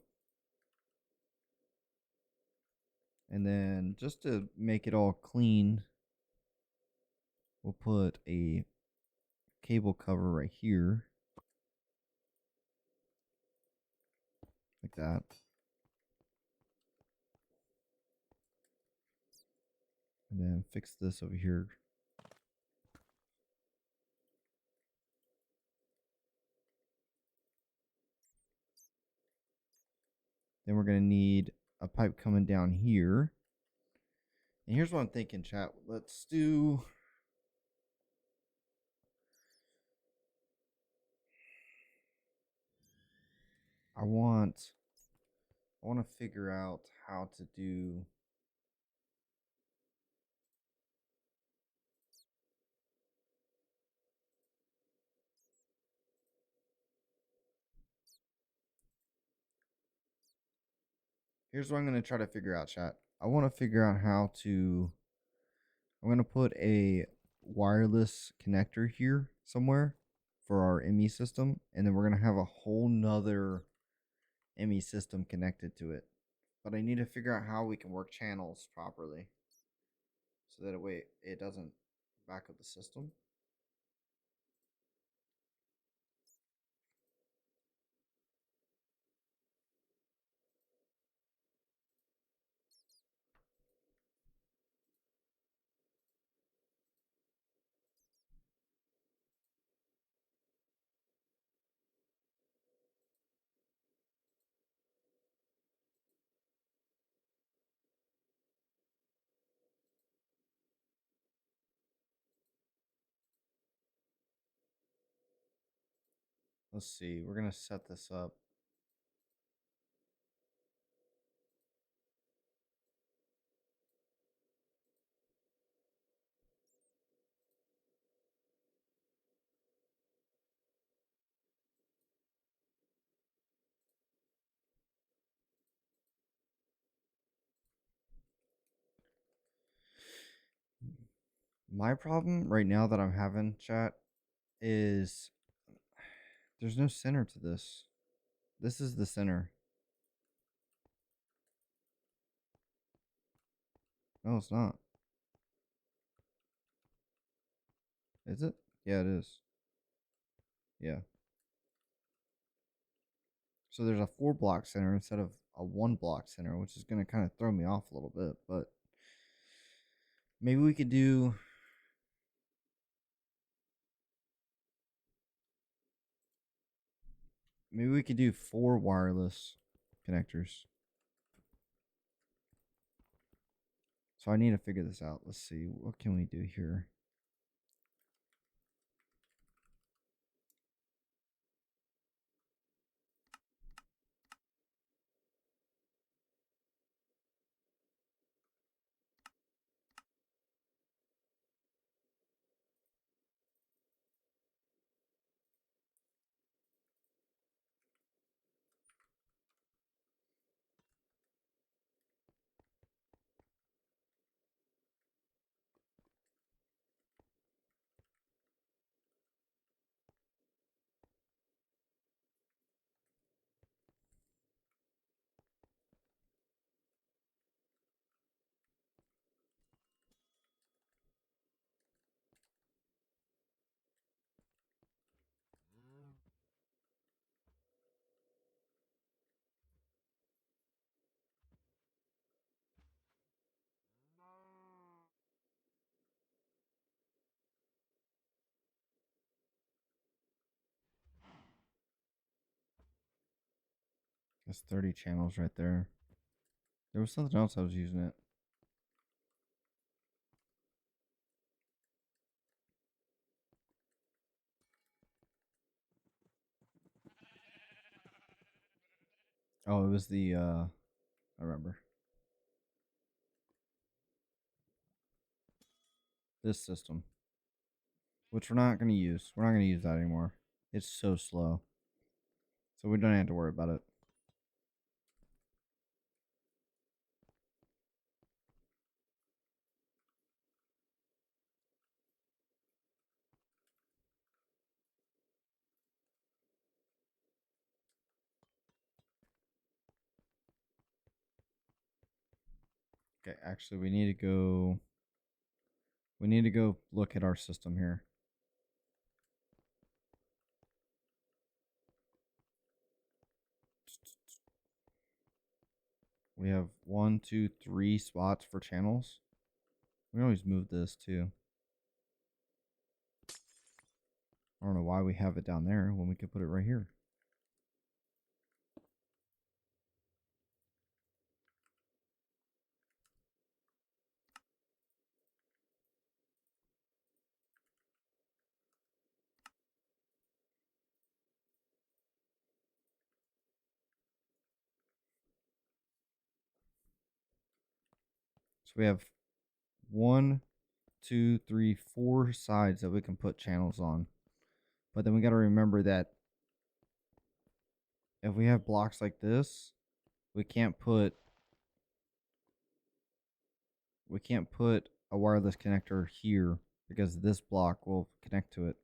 Speaker 1: And then just to make it all clean, we'll put a cable cover right here. Like that. And then fix this over here. Then we're going to need a pipe coming down here. And here's what I'm thinking, chat. Let's do... I want to figure out how to do... Here's what I'm going to try to figure out, chat. I want to figure out how to... I'm going to put a wireless connector here somewhere for our ME system. And then we're going to have a whole nother ME system connected to it. But I need to figure out how we can work channels properly. So that way it doesn't back up the system. Let's see. We're going to set this up. My problem right now that I'm having, chat, is there's no center to this. This is the center. No, it's not. Is it? Yeah, it is. Yeah. So there's a 4 block center instead of a 1 block center, which is going to kind of throw me off a little bit. But maybe we could do. Maybe we could do 4 wireless connectors. So I need to figure this out. Let's see. What can we do here? That's 30 channels right there. There was something else I was using it. Oh, it was the I remember. This system. Which we're not gonna use. We're not gonna use that anymore. It's so slow. So we don't have to worry about it. Okay, actually we need to go look at our system here. We have 1, 2, 3 spots for channels. We can always move this too. I don't know why we have it down there when we could put it right here. So we have 1, 2, 3, 4 sides that we can put channels on. But then we got to remember that if we have blocks like this, we can't put a wireless connector here because this block will connect to it.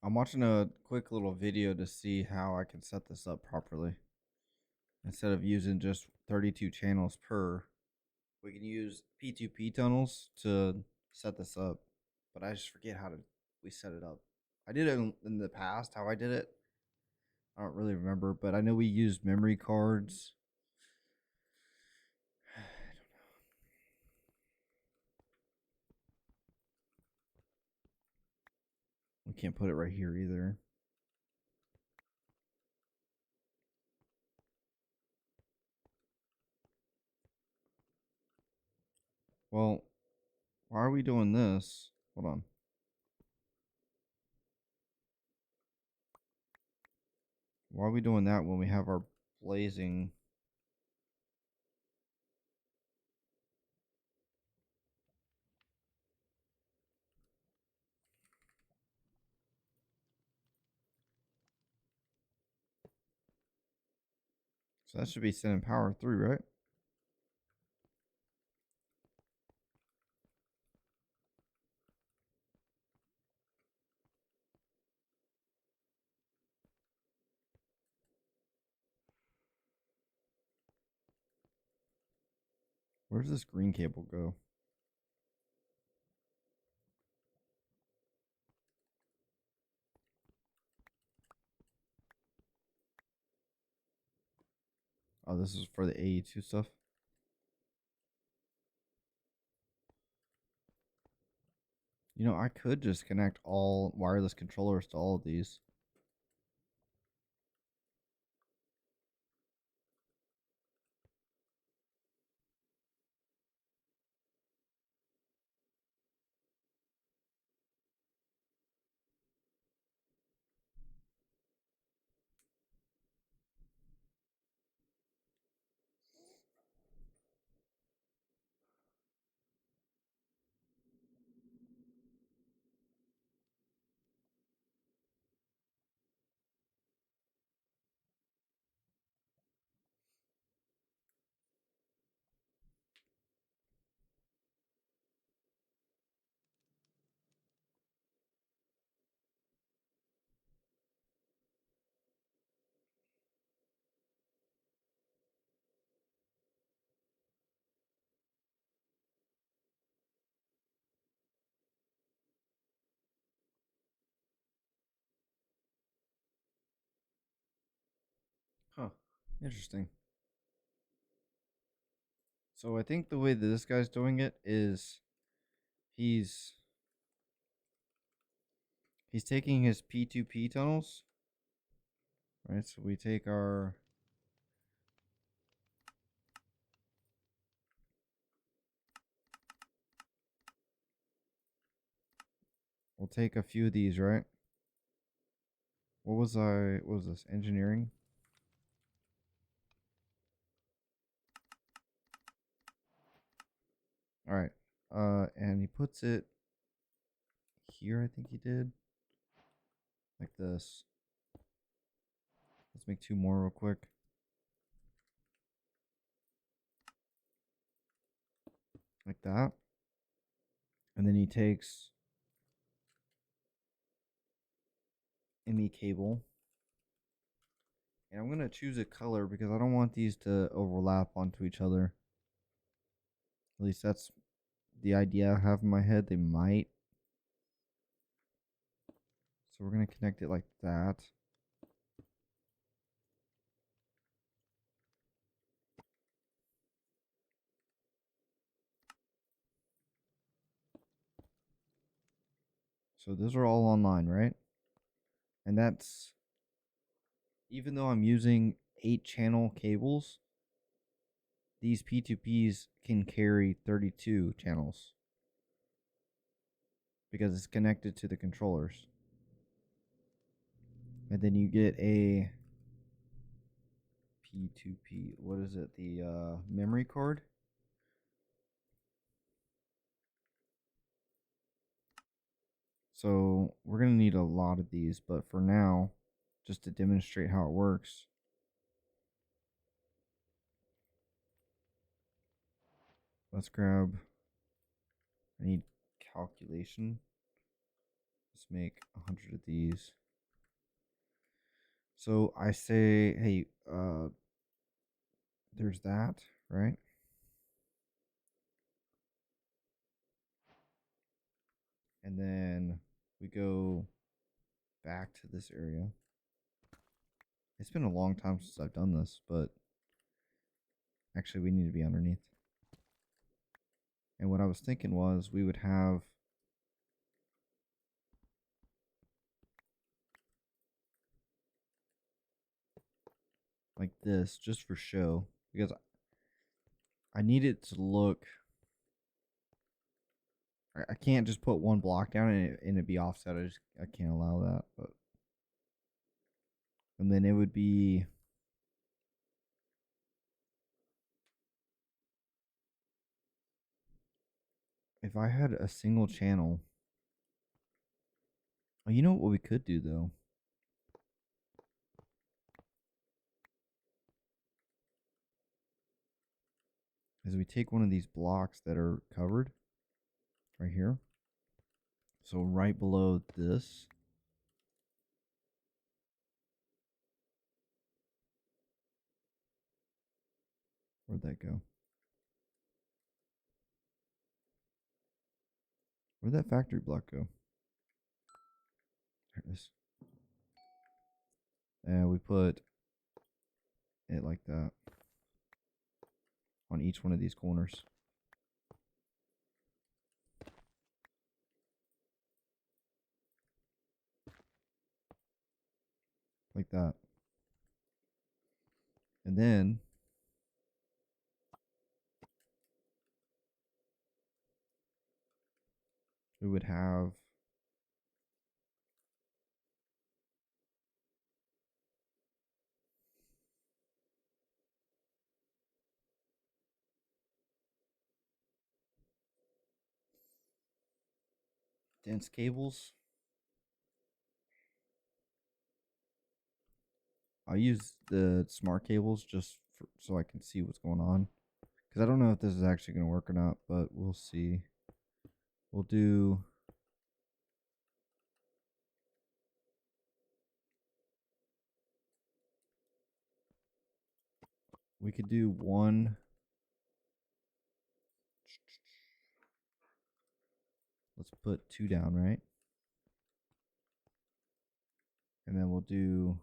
Speaker 1: I'm watching a quick little video to see how I can set this up properly. Instead of using just 32 channels per, we can use P2P tunnels to set this up. But I just forget how we set it up. I did it in the past, how I did it. I don't really remember, but I know we used memory cards. We can't put it right here either. Well, why are we doing this? Hold on. Why are we doing that when we have our blazing? So that should be sending power through, right? Where does this green cable go? Oh, this is for the AE2 stuff. You know, I could just connect all wireless controllers to all of these. Huh. Interesting. So I think the way that this guy's doing it is he's he's taking his P2P tunnels, right? So we take our we'll take a few of these, right? What was this? Engineering? All right. And he puts it here, I think he did. Like this. Let's make two more real quick. Like that. And then he takes ME cable. And I'm going to choose a color because I don't want these to overlap onto each other. At least that's the idea I have in my head. They might. So we're going to connect it like that. So those are all online, right? And that's, even though I'm using 8-channel cables, these P2Ps can carry 32 channels because it's connected to the controllers. And then you get a P2P, what is it? The memory card. So we're going to need a lot of these, but for now, just to demonstrate how it works, let's grab, I need calculation. Let's make 100 of these. So I say, hey, there's that, right? And then we go back to this area. It's been a long time since I've done this, but actually we need to be underneath. And what I was thinking was we would have like this just for show because I need it to look I can't just put one block down and it be offset. I can't allow that. But and then it would be if I had a single channel. Oh, you know what we could do though is we take one of these blocks that are covered right here. So right below this. Where'd that go? Where'd that factory block go? There it is. And we put it like that on each one of these corners. Like that. And then we would have dense cables. I'll use the smart cables just so I can see what's going on. Because I don't know if this is actually going to work or not, but we'll see. We'll do... We could do one... Let's put 2 down, right? And then we'll do...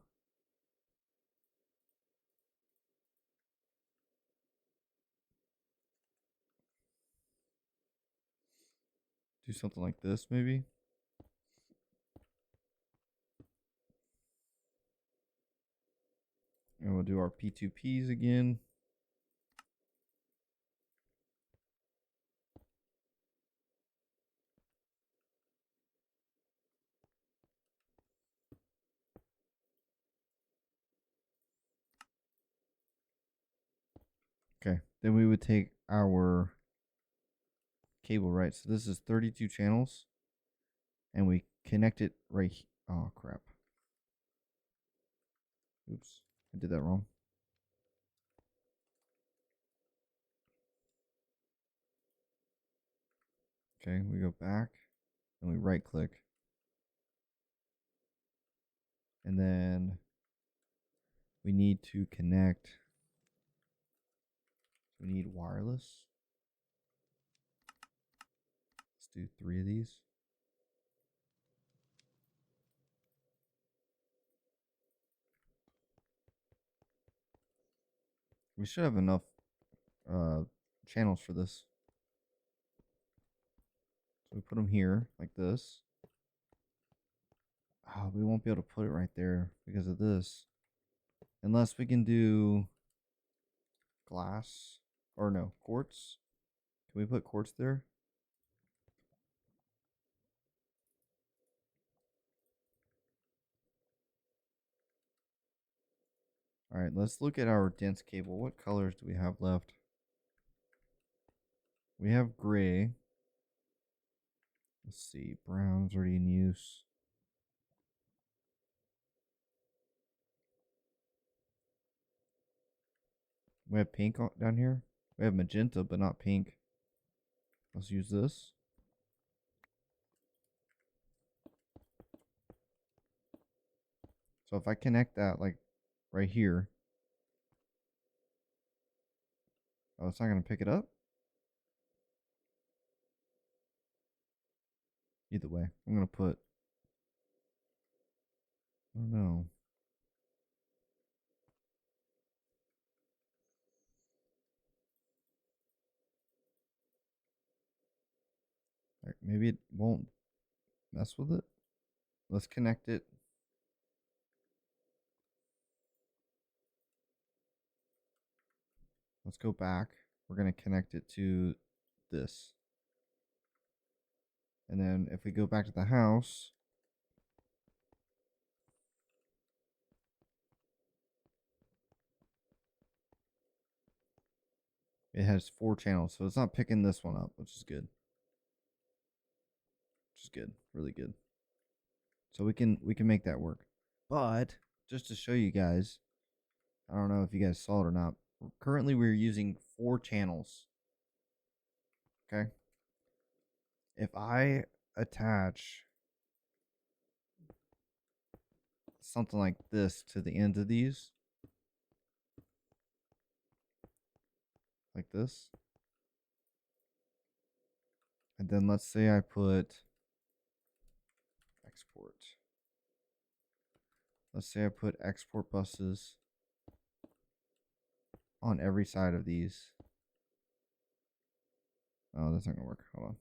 Speaker 1: Do something like this, maybe. And we'll do our P2Ps again. Okay, then we would take our cable, right? So this is 32 channels. And we connect it right... Oh, crap. Oops, I did that wrong. Okay, we go back and we right click. And then we need to connect. We need wireless. Let's do 3 of these. We should have enough channels for this. So we put them here like this. Oh, we won't be able to put it right there because of this. Unless we can do glass or no, quartz. Can we put quartz there? All right, let's look at our dense cable. What colors do we have left? We have gray. Let's see, brown's already in use. We have pink down here. We have magenta, but not pink. Let's use this. So if I connect that like right here. Oh, it's not going to pick it up? Either way, I'm going to put... Oh no. Maybe it won't mess with it. Let's connect it. Let's go back. We're going to connect it to this. And then if we go back to the house, it has 4 channels, so it's not picking this one up, which is good. Which is good, really good. So we can make that work. But just to show you guys, I don't know if you guys saw it or not. Currently, we're using 4 channels. Okay. If I attach something like this to the end of these, like this, and then let's say I put export. Let's say I put export buses on every side of these. Oh, that's not gonna work. Hold on.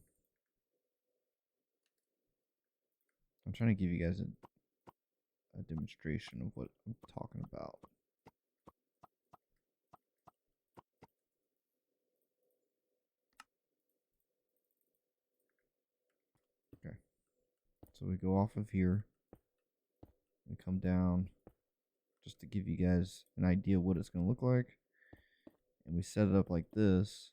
Speaker 1: I'm trying to give you guys a demonstration of what I'm talking about. Okay. So we go off of here. We come down just to give you guys an idea what it's going to look like. And we set it up like this.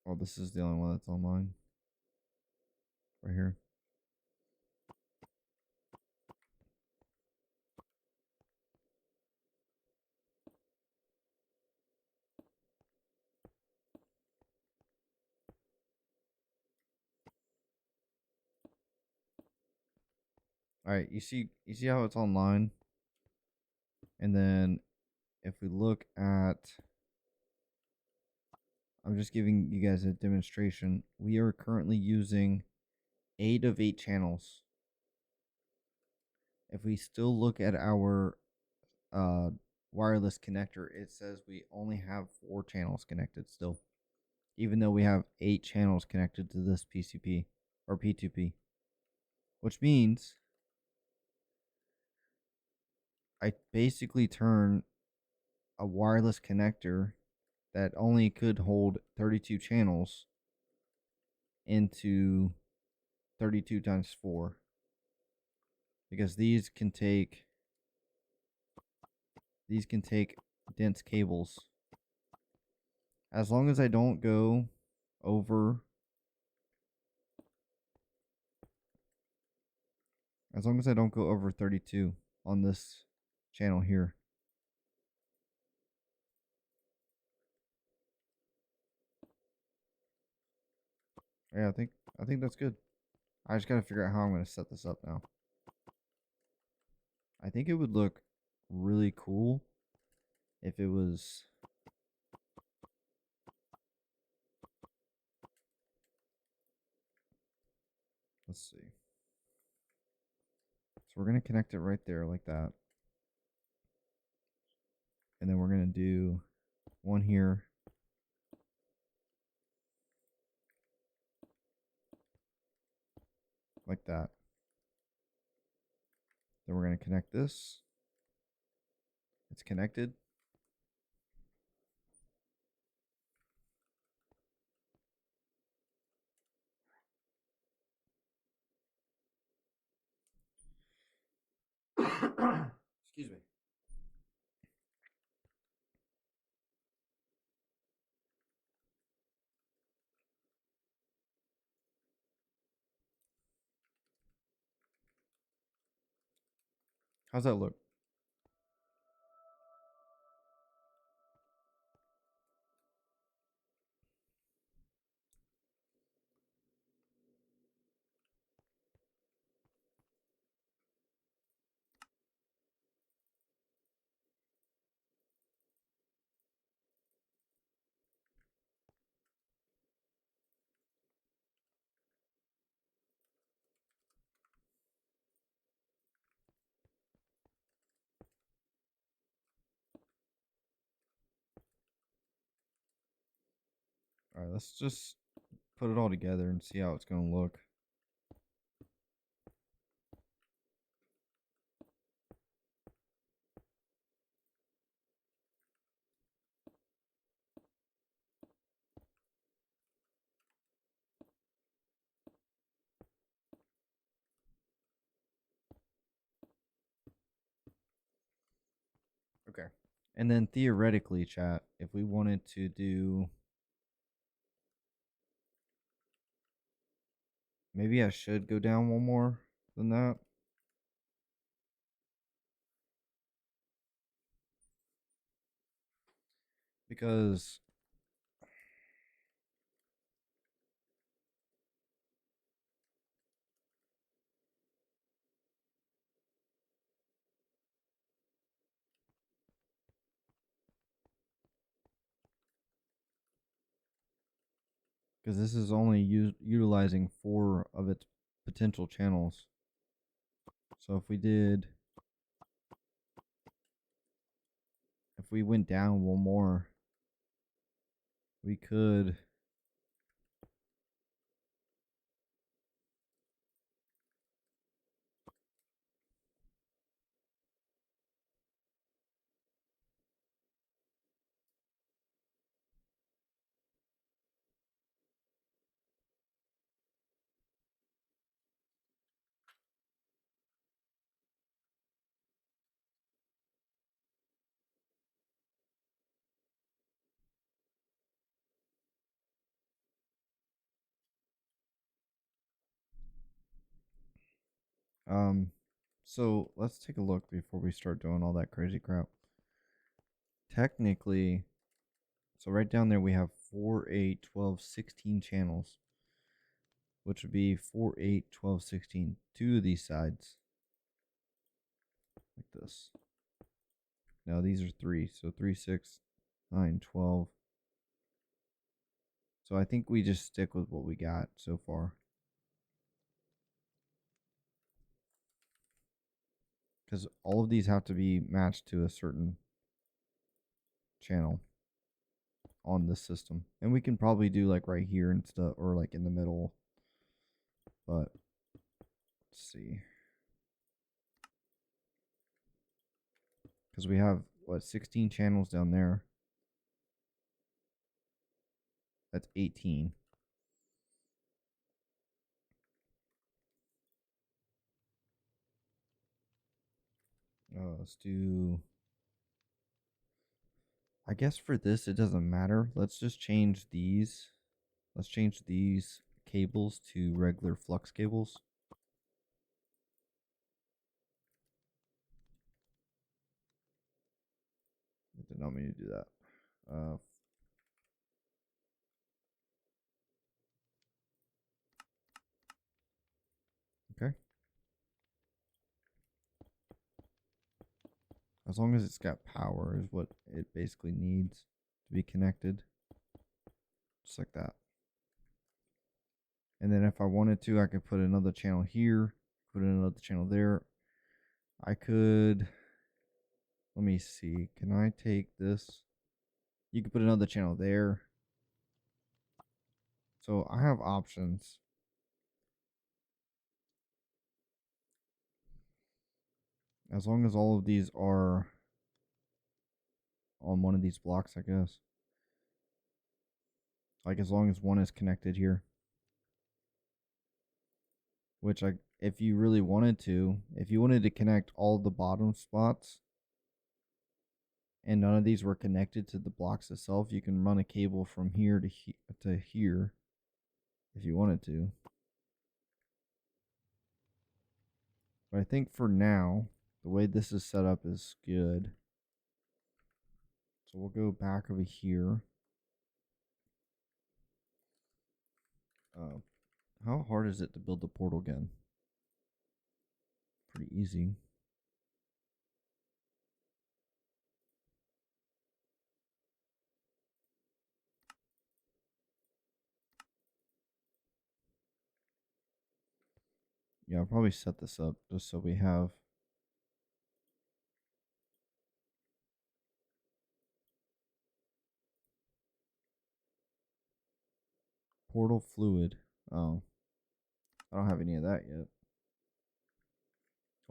Speaker 1: Oh, this is the only one that's online. Right here. Alright, you see how it's online? And then if we look at, I'm just giving you guys a demonstration. We are currently using 8 of 8 channels. If we still look at our wireless connector, it says we only have 4 channels connected still, even though we have 8 channels connected to this PCP or P2P, which means I basically turn a wireless connector that only could hold 32 channels into 32 times 4, because these can take dense cables. As long as I don't go over As long as I don't go over 32 on this channel here. Yeah, I think that's good. I just got to figure out how I'm going to set this up now. I think it would look really cool if it was, let's see. So we're going to connect it right there like that. And then we're going to do one here. Like that. Then we're going to connect this. It's connected. Excuse me. How's that look? All right, let's just put it all together and see how it's going to look. And then theoretically, chat, if we wanted to do, maybe I should go down one more than that. Because this is only utilizing 4 of its potential channels. So if we went down one more, we could so let's take a look before we start doing all that crazy crap. Technically, so right down there we have 4, 8, 12, 16 channels, which would be 4, 8, 12, 16. 2 of these sides, like this. Now these are 3, so 3, 6, 9, 12. So I think we just stick with what we got so far. Because all of these have to be matched to a certain channel on this system. And we can probably do like right here and stuff, or like in the middle. But let's see. Because we have, what, 16 channels down there. That's 18. Let's do, I guess for this it doesn't matter. Let's just change these. Let's change these cables to regular flux cables. I did not mean to do that. Okay. As long as it's got power is what it basically needs to be connected. Just like that. And then if I wanted to, I could put another channel here, put another channel there. I could, let me see, can I take this? You could put another channel there. So I have options. As long as all of these are on one of these blocks, I guess. Like as long as one is connected here. Which if you really wanted to, if you wanted to connect all the bottom spots and none of these were connected to the blocks itself, you can run a cable from here to here if you wanted to. But I think for now, the way this is set up is good. So we'll go back over here. How hard is it to build the portal gun? Pretty easy. Yeah, I'll probably set this up just so we have portal fluid. Oh, I don't have any of that yet.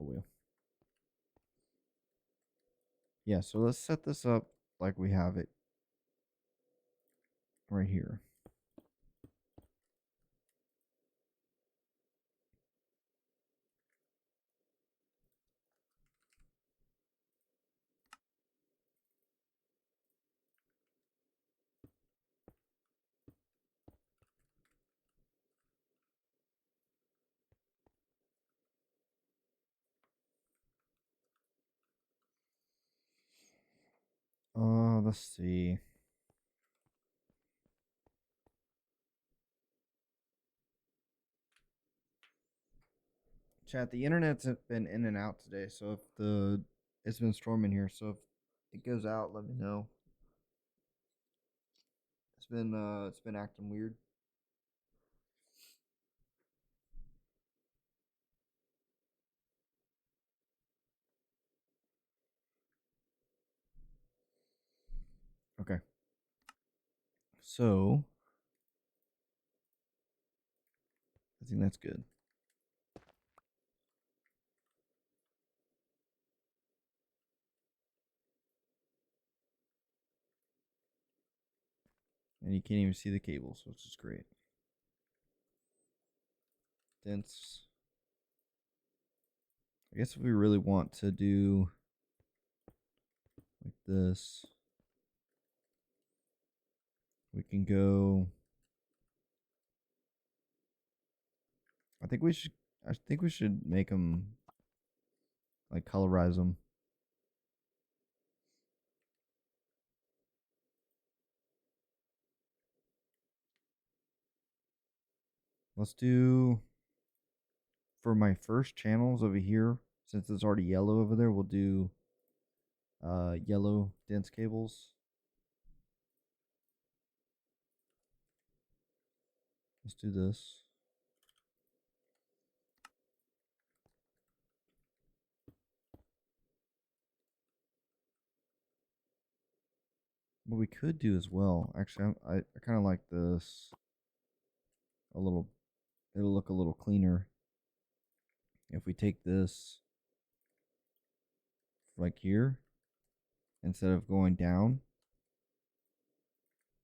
Speaker 1: Oh well. Yeah, so let's set this up like we have it right here. let's see. Chat, the internet's been in and out today, so if it's been storming here, so if it goes out, let me know. It's been acting weird. Okay. So I think that's good. And you can't even see the cables, which is great. Dense. I guess if we really want to do like this, we can go. I think we should make them like colorize them. Let's do for my first channels over here, since it's already yellow over there, we'll do yellow dense cables. Let's do this. What we could do as well, actually, I kind of like this a little. It'll look a little cleaner if we take this like here instead of going down.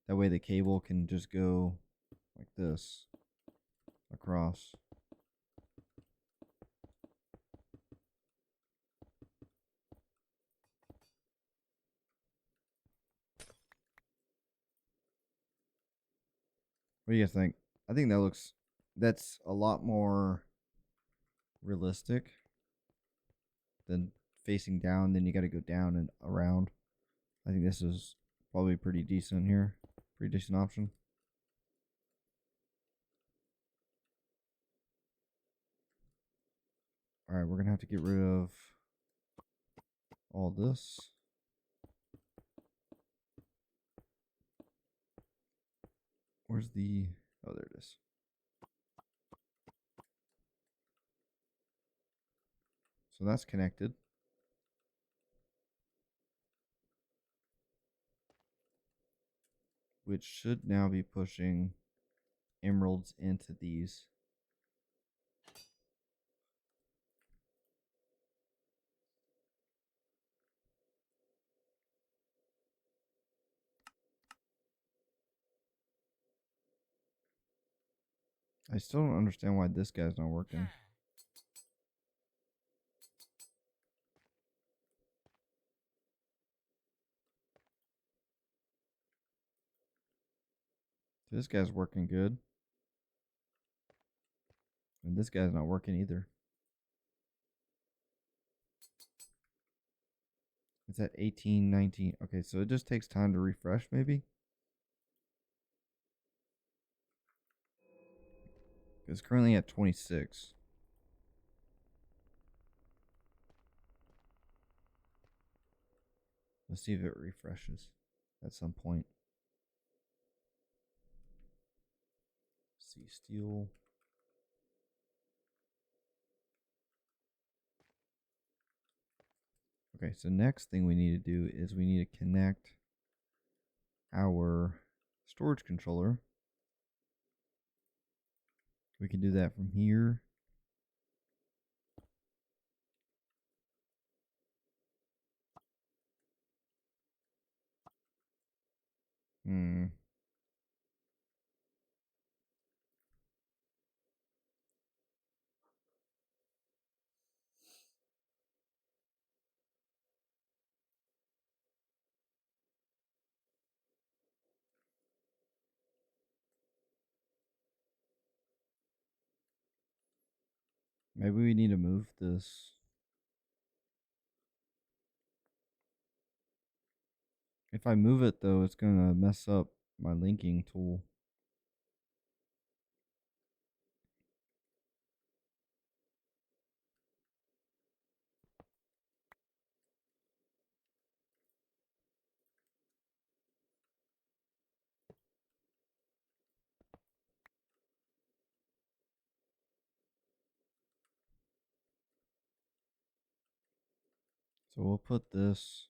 Speaker 1: That way the cable can just go like this across. What do you guys think? I think that's a lot more realistic than facing down. Then you got to go down and around. I think this is probably pretty decent here. Pretty decent option. All right, we're going to have to get rid of all this. Where's the... Oh, there it is. So that's connected. Which should now be pushing emeralds into these. I still don't understand why this guy's not working. This guy's working good. And this guy's not working either. It's at 18, 19. Okay, so it just takes time to refresh maybe. It's currently at 26. Let's see if it refreshes at some point. See steel. Okay, so next thing we need to do is we need to connect our storage controller. We can do that from here. Maybe we need to move this. If I move it though, it's gonna mess up my linking tool. So we'll put this,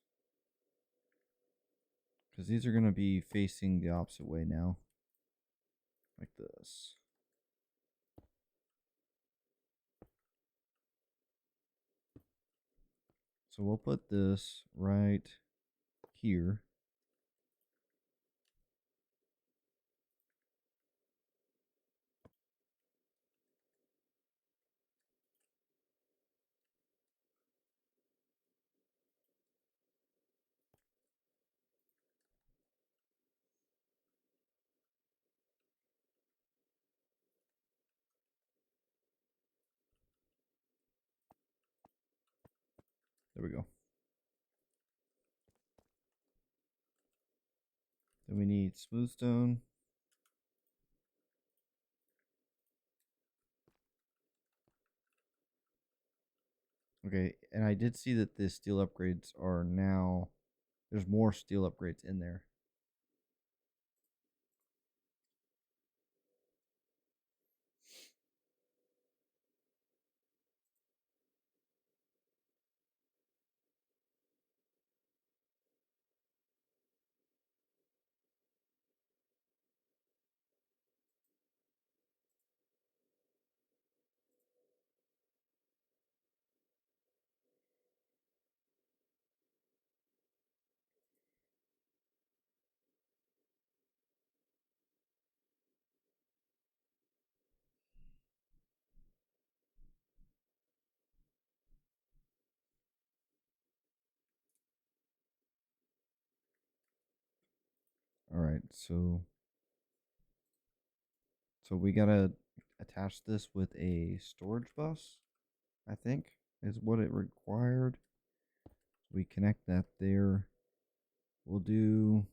Speaker 1: because these are going to be facing the opposite way now, like this. So we'll put this right here. There we go. Then we need smooth stone. Okay, and I did see that the steel upgrades are now, there's more steel upgrades in there. All right, so we gotta attach this with a storage bus, I think, is what it required. We connect that there. We'll do,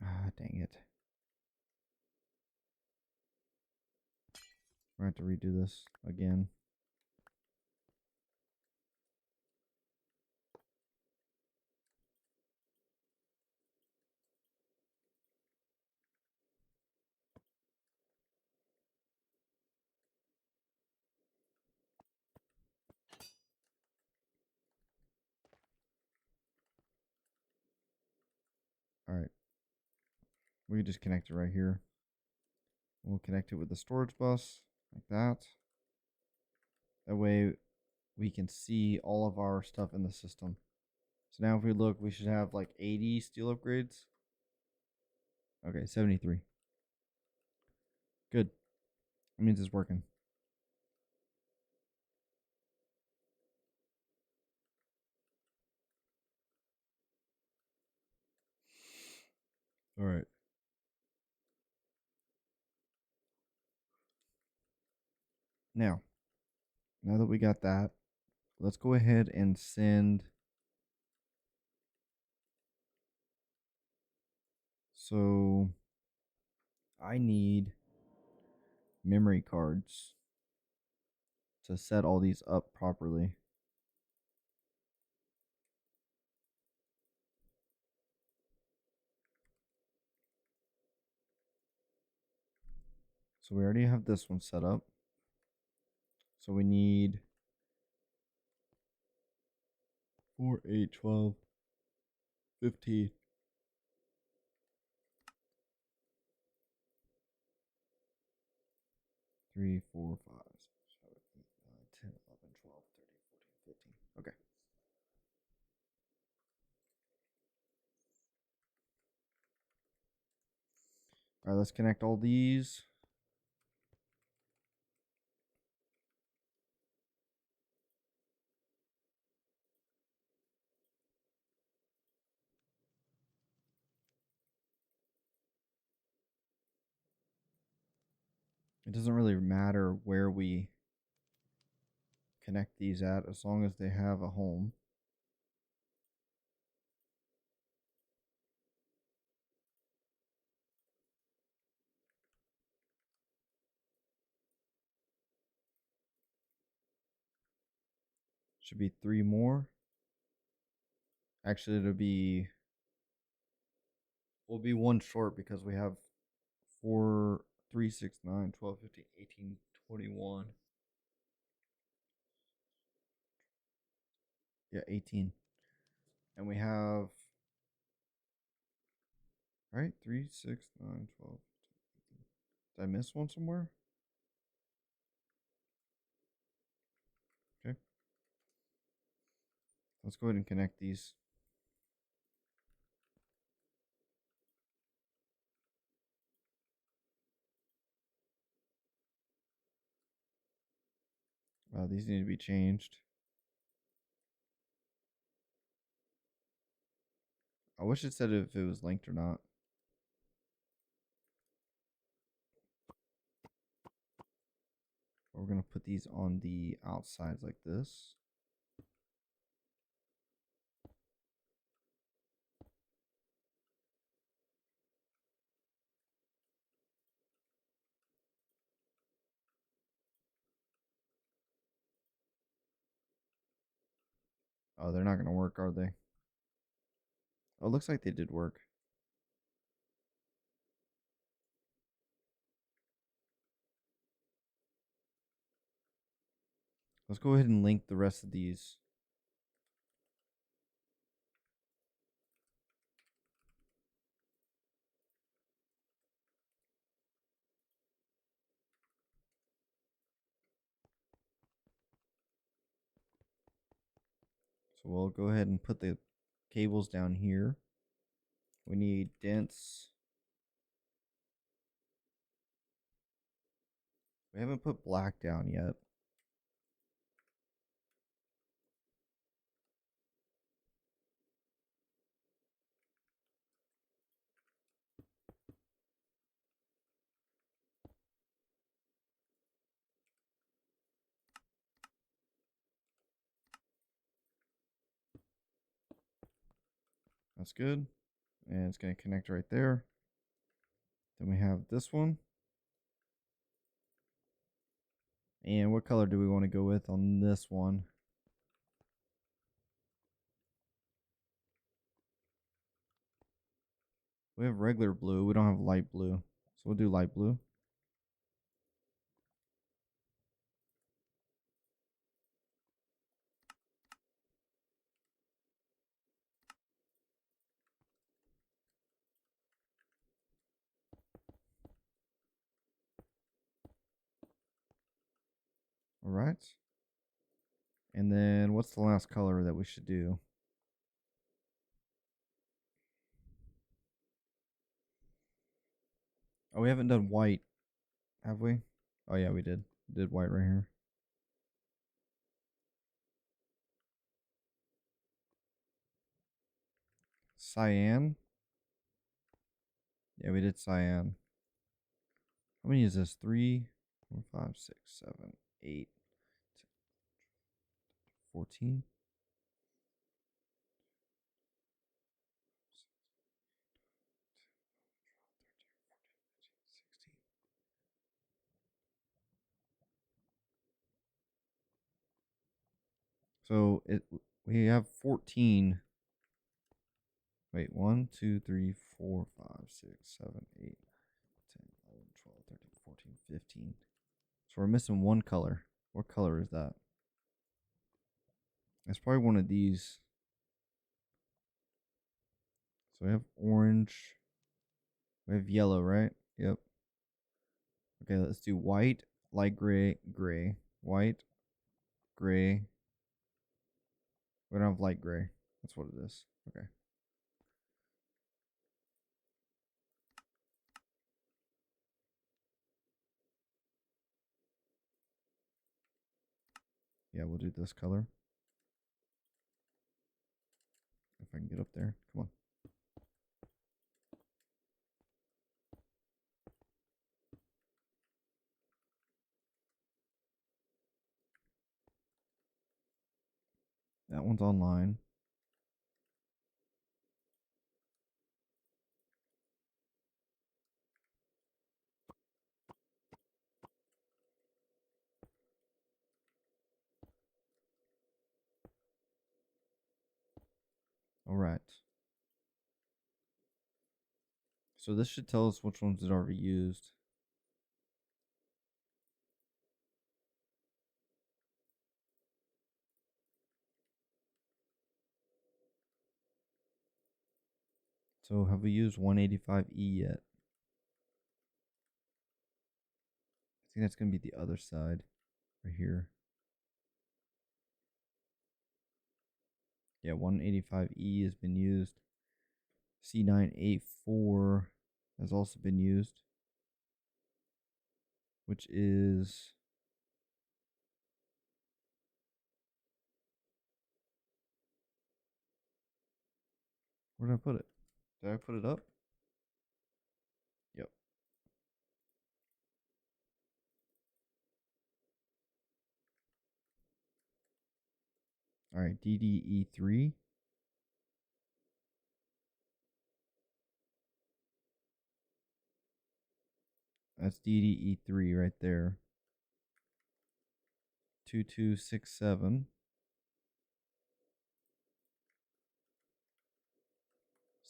Speaker 1: dang it. We're going to have to redo this again. All right. We can just connect it right here. We'll connect it with the storage bus like that. That way we can see all of our stuff in the system. So now if we look, we should have like 80 steel upgrades. Okay, 73. Good. That means it's working. All right. Now that we got that, let's go ahead and send. So I need memory cards to set all these up properly. So we already have this one set up. So we need 4, 8, 12, 15. 3, 4, 5, 6, 7, 8, 9, 10, 11, 12, 13, 14, 15. Okay. All right, let's connect all these. It doesn't really matter where we connect these at as long as they have a home. Should be 3 more. Actually, we'll be 1 short because we have 4, 3, 6, 9, 12, 15, 18, 21. Yeah, 18. And we have, right? 3, 6, 9, 12, 15. Did I miss one somewhere? Okay. Let's go ahead and connect these. These need to be changed. I wish it said if it was linked or not. We're going to put these on the outsides like this. Oh, they're not going to work, are they? Oh, it looks like they did work. Let's go ahead and link the rest of these. So we'll go ahead and put the cables down here. We need dense. We haven't put black down yet. That's good. And it's going to connect right there. Then we have this one. And what color do we want to go with on this one? We have regular blue. We don't have light blue. So we'll do light blue. All right. And then what's the last color that we should do? Oh, we haven't done white, have we? Oh, yeah, we did. We did white right here. Cyan. Yeah, we did cyan. How many is this? 3, 4, 5, 6, 7, 8, 14. So we have 14. Wait, 1, 2, 3, 4, 5, 6, 7, 8, 10, 11, 12, 13, 14, 15. So we're missing one color. What color is that? It's probably one of these. So we have orange. We have yellow, right? Yep. Okay, let's do white, light gray, gray. White, gray. We don't have light gray. That's what it is. Okay. Yeah, we'll do this color. If I can get up there. Come on. That one's online. All right. So this should tell us which ones it already used. So have we used 185E yet? I think that's going to be the other side right here. Yeah, 185E has been used. C984 has also been used, which is where did I put it? Did I put it up? Yep. All right, DDE3. That's DDE3 right there. 2267.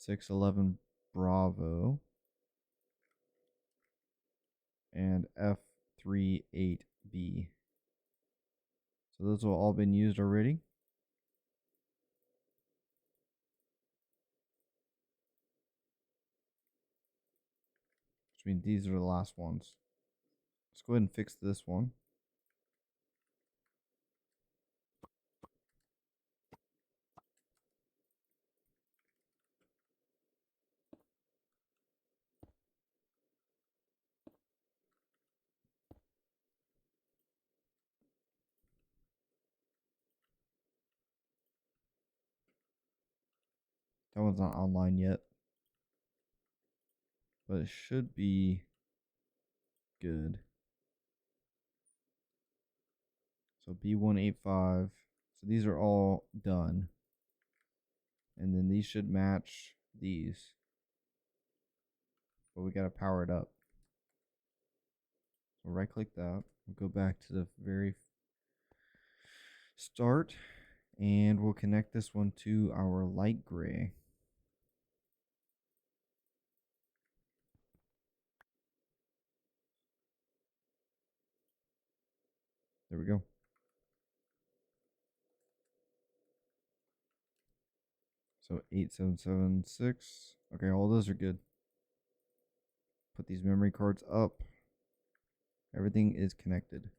Speaker 1: 611 Bravo. And F38B. So those have all been used already. Which means these are the last ones. Let's go ahead and fix this one. That one's not online yet, but it should be good. So B185. So these are all done. And then these should match these. But we got to power it up. So right click that. We'll go back to the very start. And we'll connect this one to our light gray. There we go. So 8776. Okay, all those are good. Put these memory cards up. Everything is connected.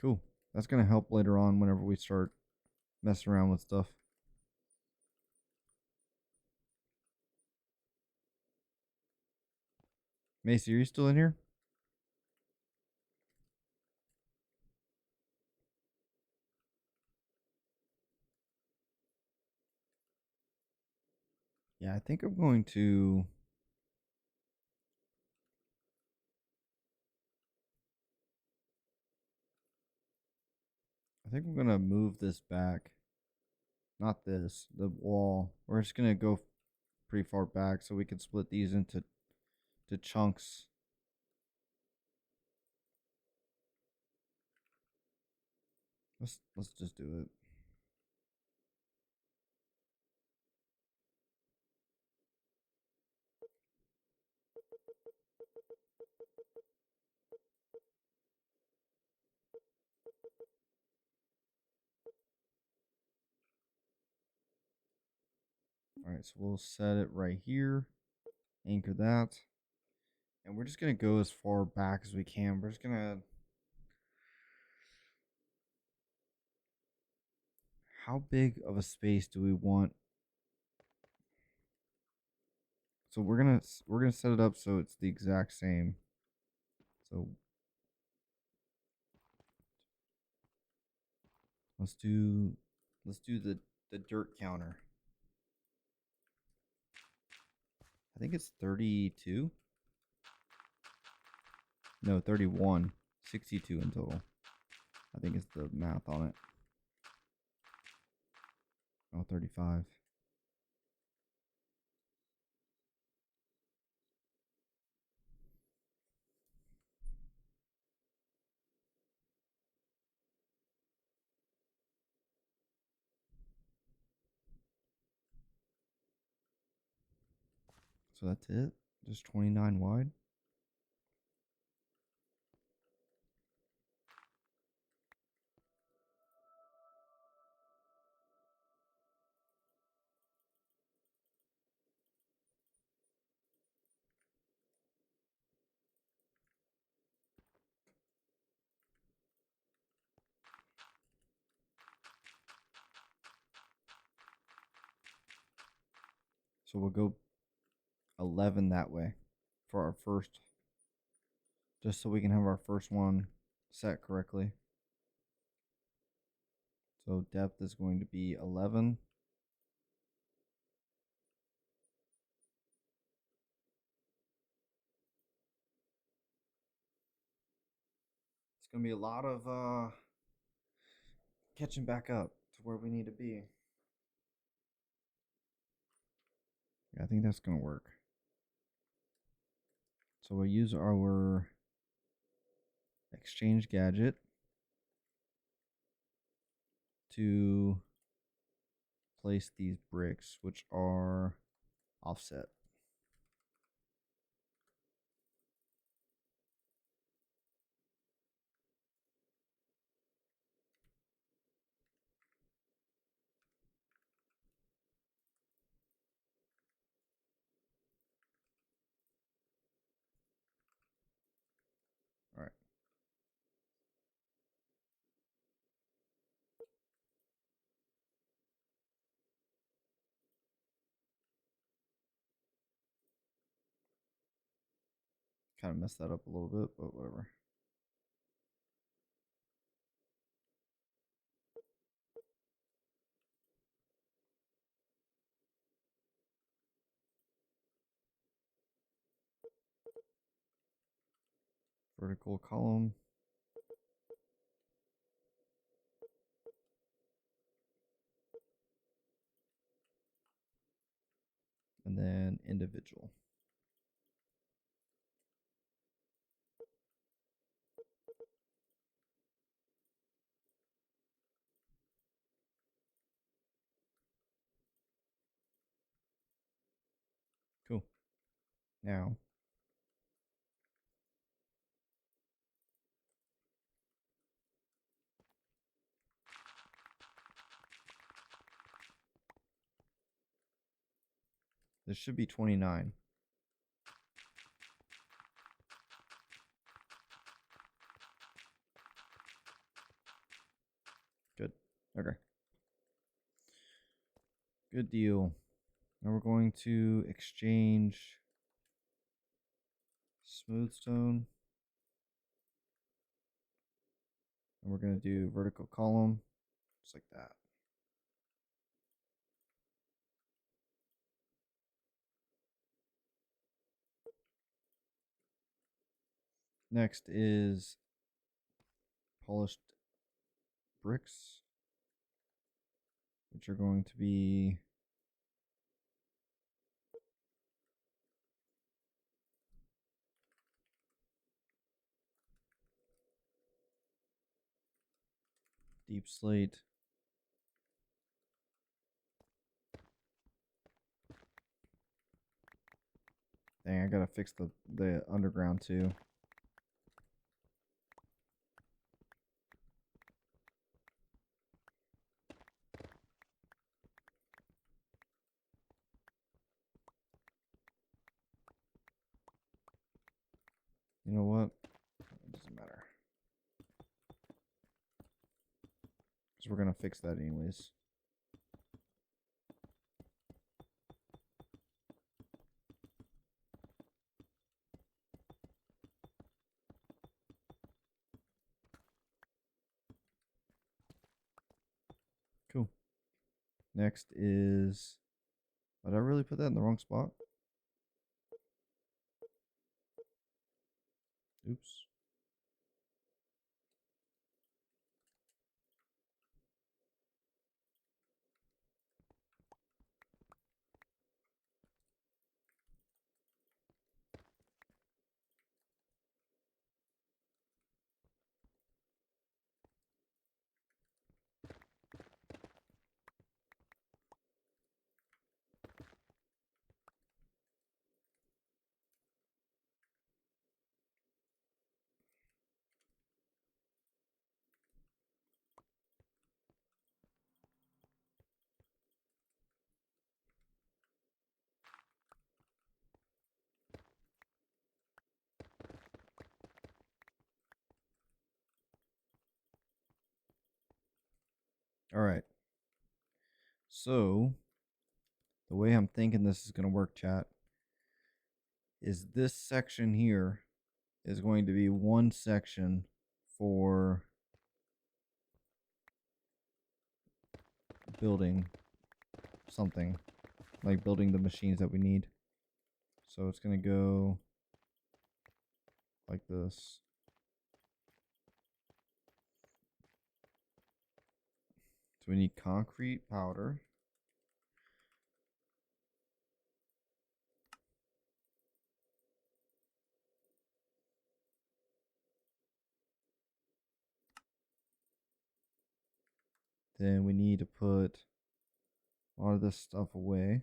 Speaker 1: Cool. That's going to help later on whenever we start messing around with stuff. Macy, are you still in here? Yeah, I think I'm going to... I think I'm going to move this back. Not this, the wall. We're just going to go pretty far back so we can split these into chunks. Let's just do it. All right, so we'll set it right here. Anchor that. And we're just going to go as far back as we can. We're just going to... How big of a space do we want? So we're gonna set it up so it's the exact same. So let's do the dirt counter. I think it's 32. No, 31. 62 in total. I think it's the math on it. Oh, 35. So that's it. Just 29 wide. So we'll go 11 that way for our first, just so we can have our first one set correctly. So depth is going to be 11. It's going to be a lot of catching back up to where we need to be. Yeah, I think that's going to work. So we'll use our exchange gadget to place these bricks, which are offset. All right. Kind of messed that up a little bit, but whatever. Vertical column. And then individual. Cool. Now, this should be 29. Good. Okay. Good deal. Now we're going to exchange smooth stone. And we're going to do vertical column, just like that. Next is polished bricks, which are going to be deep slate. Dang, I gotta fix the underground too. You know what? It doesn't matter. Because we're gonna fix that anyways. Cool. Next is, did I really put that in the wrong spot? Oops. All right. So the way I'm thinking this is going to work, chat, is this section here is going to be one section for building something, like building the machines that we need. So it's going to go like this. So we need concrete powder. Then we need to put a lot of this stuff away.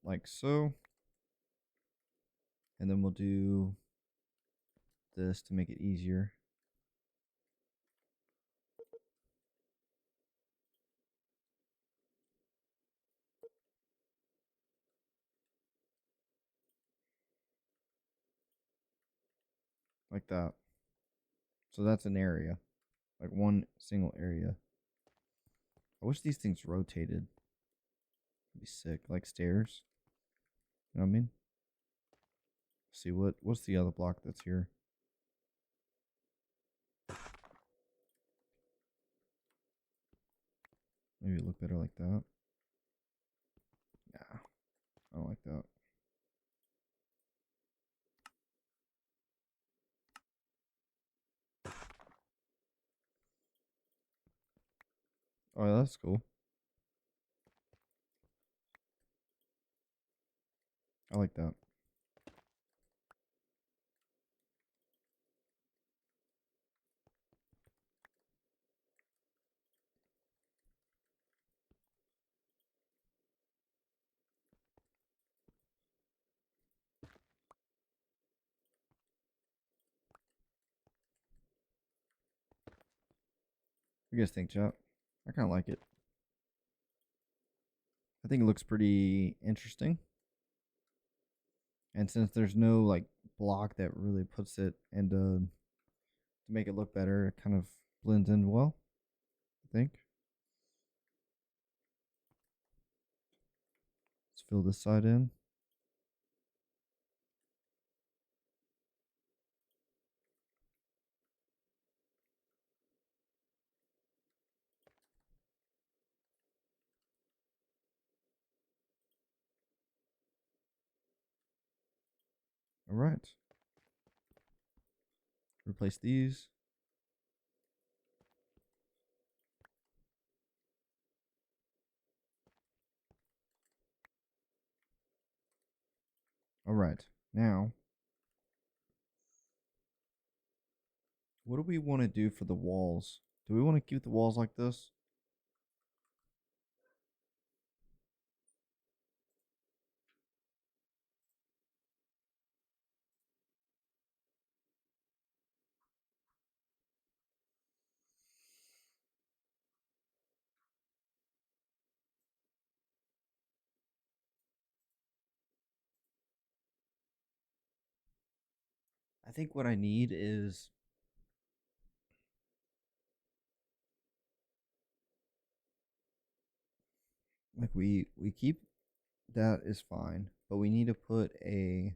Speaker 1: Like so. And then we'll do this to make it easier. Like that. So that's an area. Like one single area. I wish these things rotated. It'd be sick. Like stairs. You know what I mean? See what's the other block that's here? Maybe it look better like that. Nah, I don't like that. Oh, that's cool. I like that. What do you guys think, chat? I kind of like it. I think it looks pretty interesting. And since there's no like block that really puts it into to make it look better, it kind of blends in well, I think. Let's fill this side in. All right. Replace these. All right. Now, what do we want to do for the walls? Do we want to keep the walls like this? I think what I need is like we keep that is fine, but we need to put a,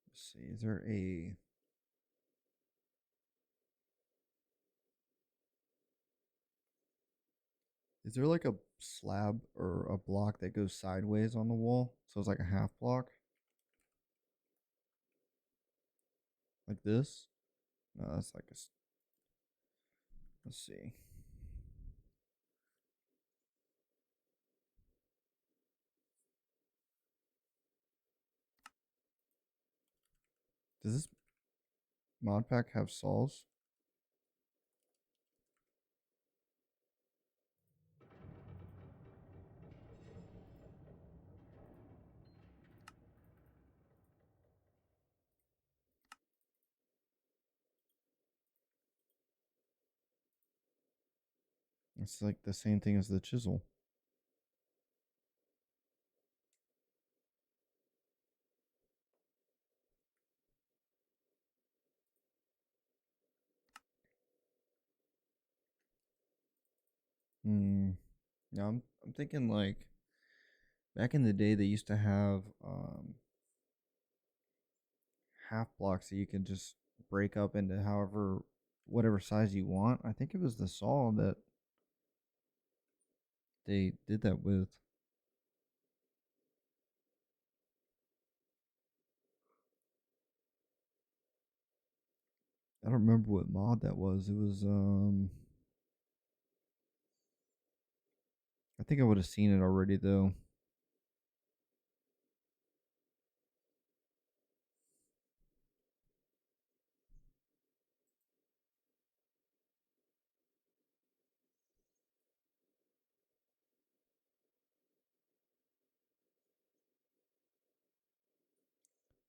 Speaker 1: let's see, is there like a slab or a block that goes sideways on the wall? So it's like a half block? Like this? No, that's like a, let's see. Does this mod pack have saws? It's like the same thing as the chisel. Hmm. Now I'm thinking like back in the day they used to have half blocks that you could just break up into however whatever size you want. I think it was the saw that they did that with. I don't remember what mod that was. It was I think I would have seen it already though.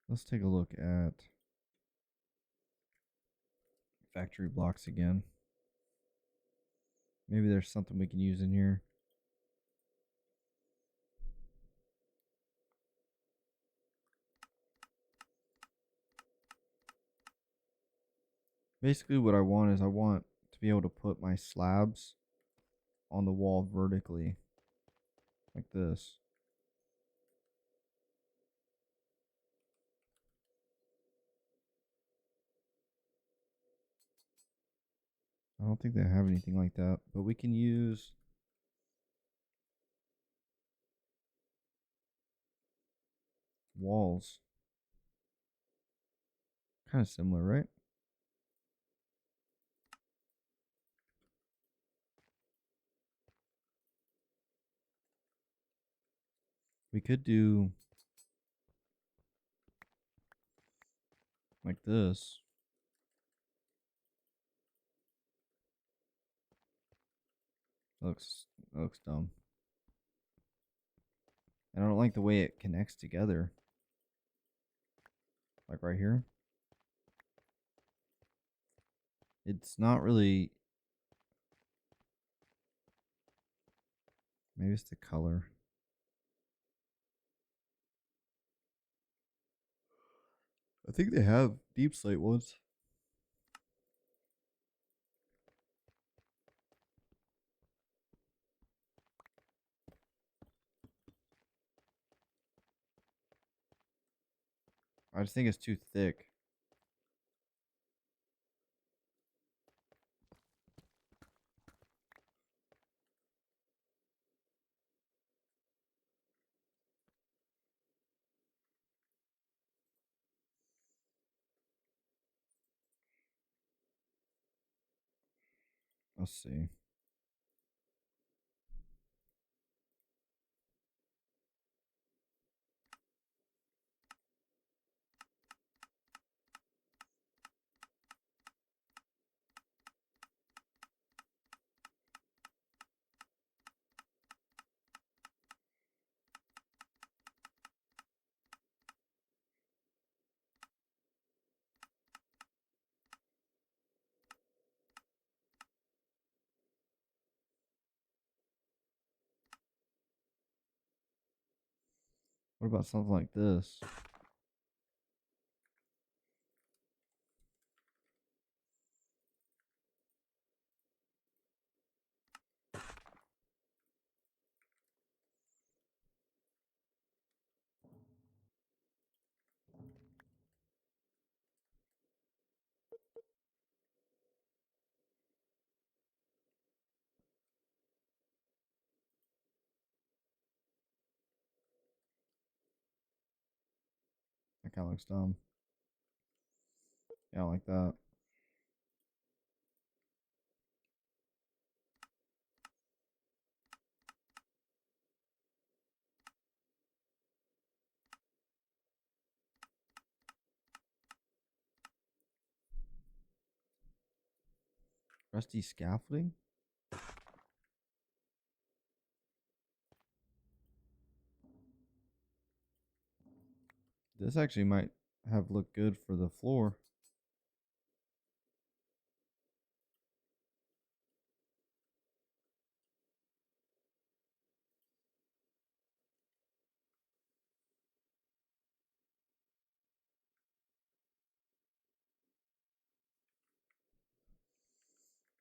Speaker 1: Let's take a look at factory blocks again. Maybe there's something we can use in here. Basically what I want is I want to be able to put my slabs on the wall vertically like this. I don't think they have anything like that, but we can use walls. Kind of similar, right? We could do like this. That looks dumb. And I don't like the way it connects together. Like right here. It's not really. Maybe it's the color. I think they have deep slate ones. I just think it's too thick. Let's see. What about something like this? That kind of looks dumb. Yeah, I like that. Rusty scaffolding? This actually might have looked good for the floor.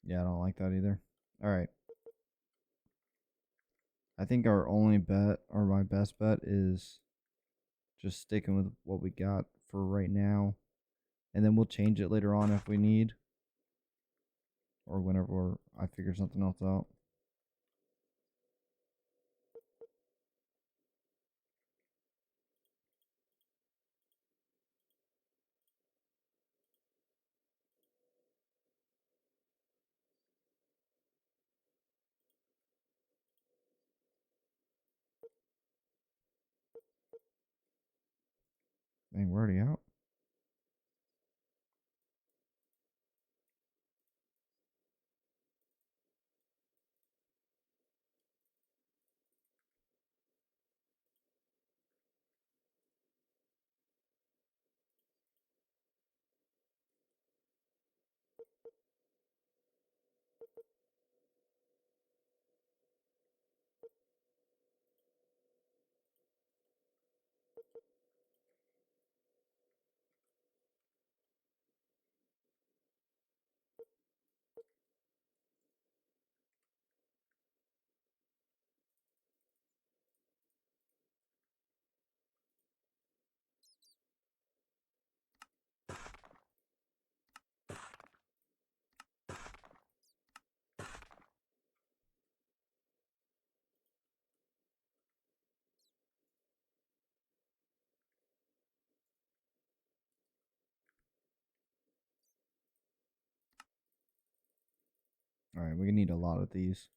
Speaker 1: Yeah, I don't like that either. All right. I think our only bet, or my best bet, is just sticking with what we got for right now. And then we'll change it later on if we need. Or whenever I figure something else out. Dang, we're already out. All right, we need a lot of these.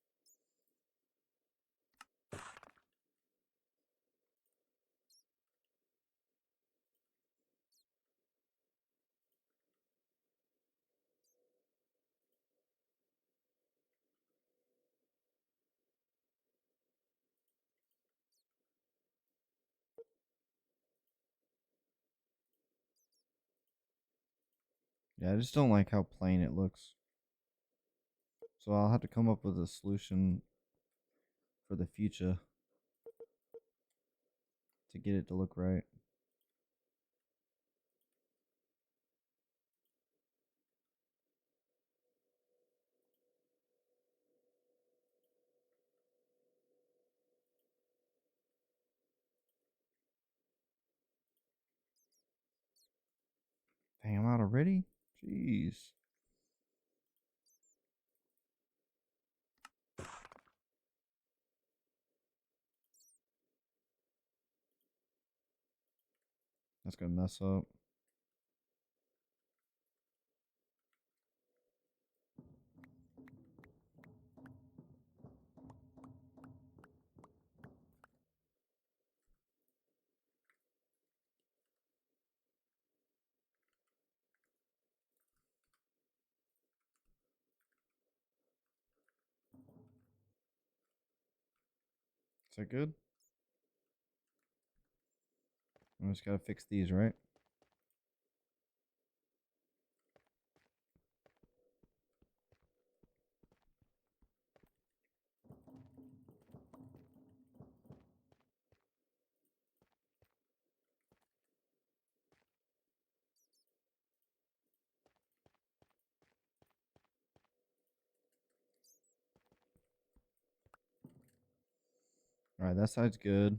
Speaker 1: Yeah, I just don't like how plain it looks. So I'll have to come up with a solution for the future to get it to look right. Dang, I'm out already? Jeez. That's gonna mess up. Is that good? I just gotta fix these, right? Alright, that side's good.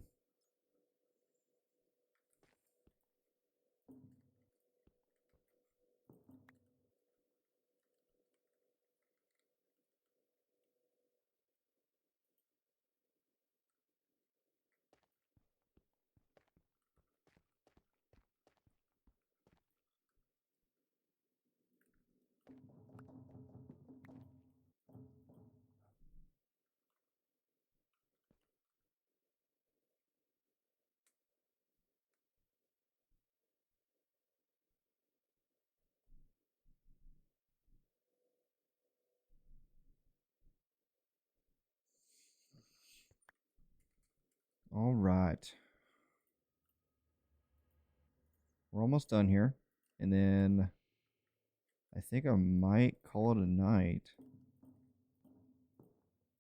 Speaker 1: Alright. We're almost done here. And then I think I might call it a night.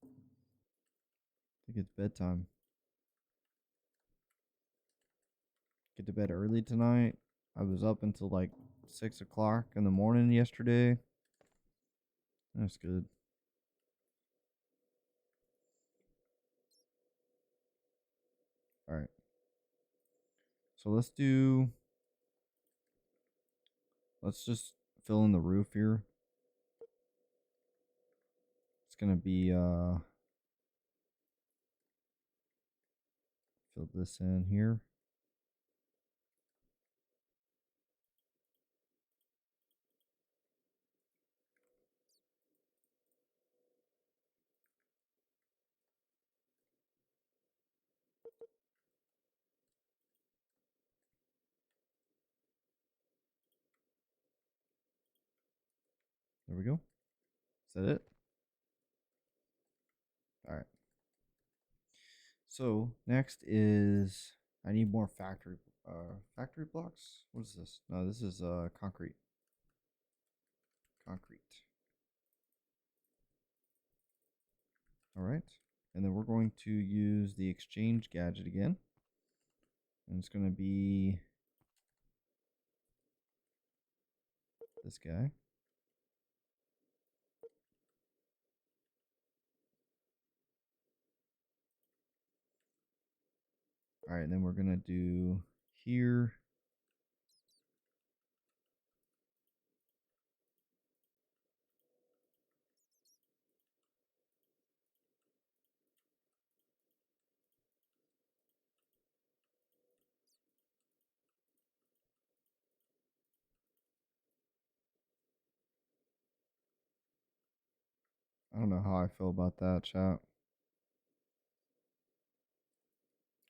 Speaker 1: I think it's bedtime. Get to bed early tonight. I was up until like 6 o'clock in the morning yesterday. That's good. All right. So let's just fill in the roof here. It's gonna be fill this in here. There we go. Is that it? All right. So next is I need more factory blocks. What is this? No, this is concrete. Concrete. All right. And then we're going to use the exchange gadget again. And it's going to be this guy. All right, and then we're going to do here. I don't know how I feel about that, chat.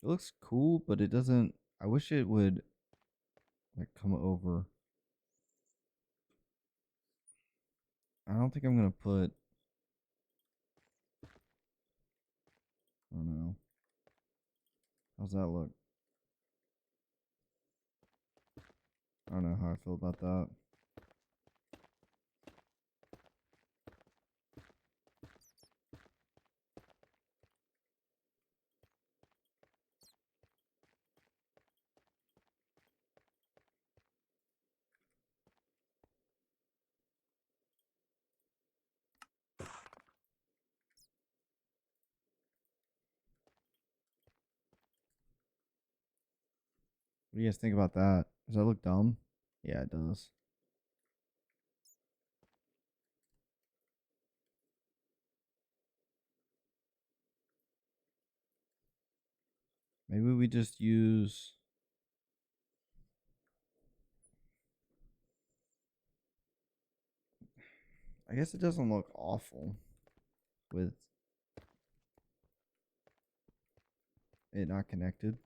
Speaker 1: It looks cool, but it doesn't. I wish it would like come over. I don't think I'm going to put. I don't know. How's that look? I don't know how I feel about that. What do you guys think about that? Does that look dumb? Yeah, it does. Maybe we just use. I guess it doesn't look awful with it not connected.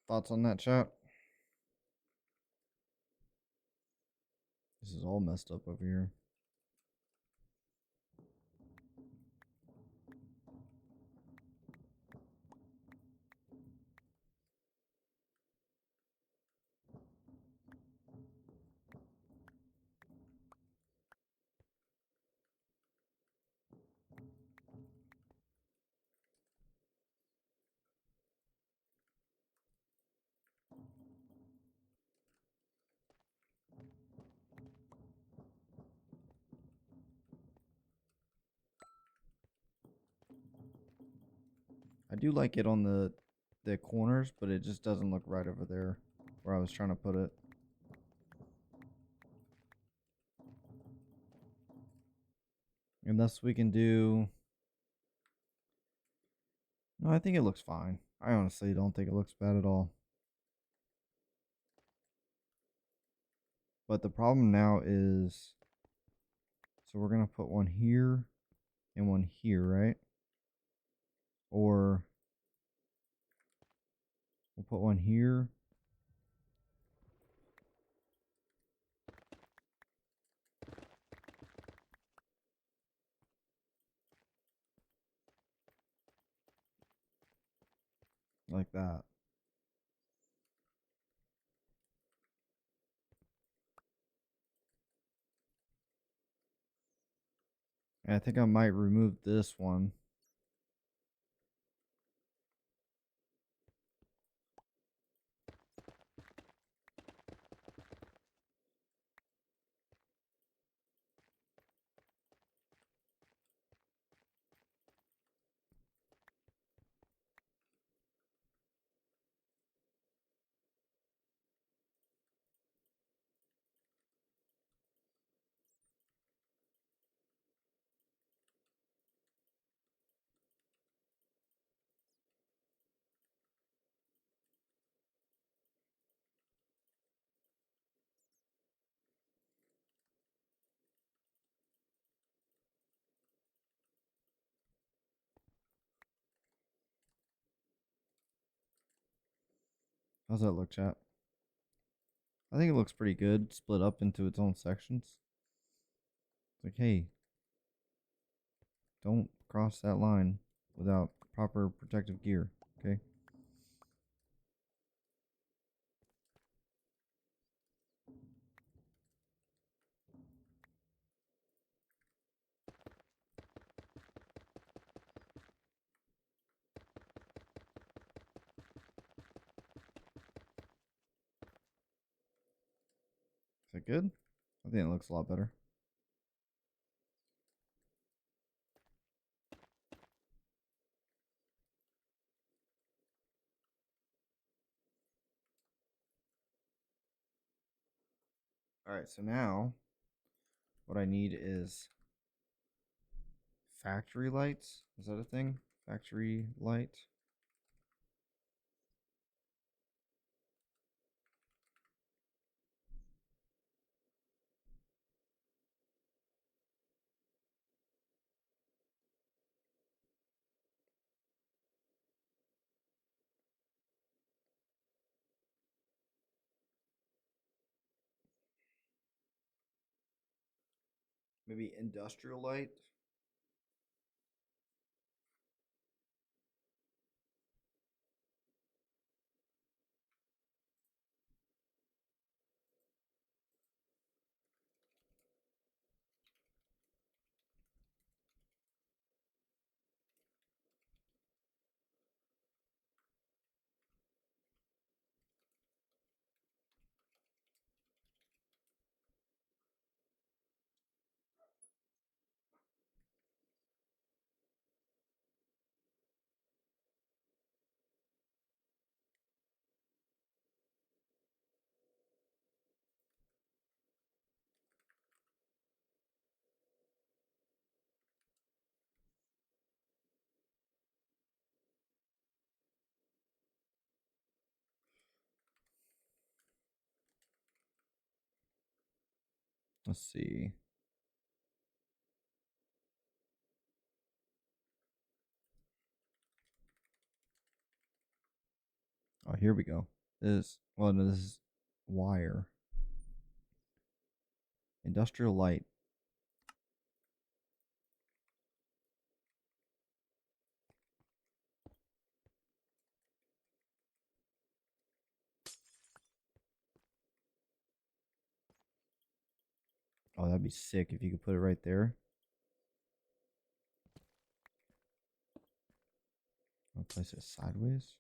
Speaker 1: Thoughts on that, chat? This is all messed up over here. I do like it on the corners, but it just doesn't look right over there where I was trying to put it. And thus we can do. No, I think it looks fine. I honestly don't think it looks bad at all. But the problem now is, so we're going to put one here and one here, right? Or we'll put one here. Like that. I think I might remove this one. How's that look, chat? I think it looks pretty good, split up into its own sections. It's like, hey, don't cross that line without proper protective gear, okay? Is that good? I think it looks a lot better. All right, so now what I need is factory lights. Is that a thing? Factory light. Maybe industrial light. Let's see. Oh, here we go. No, this is wire. Industrial light. Oh, that'd be sick if you could put it right there. I'll place it sideways.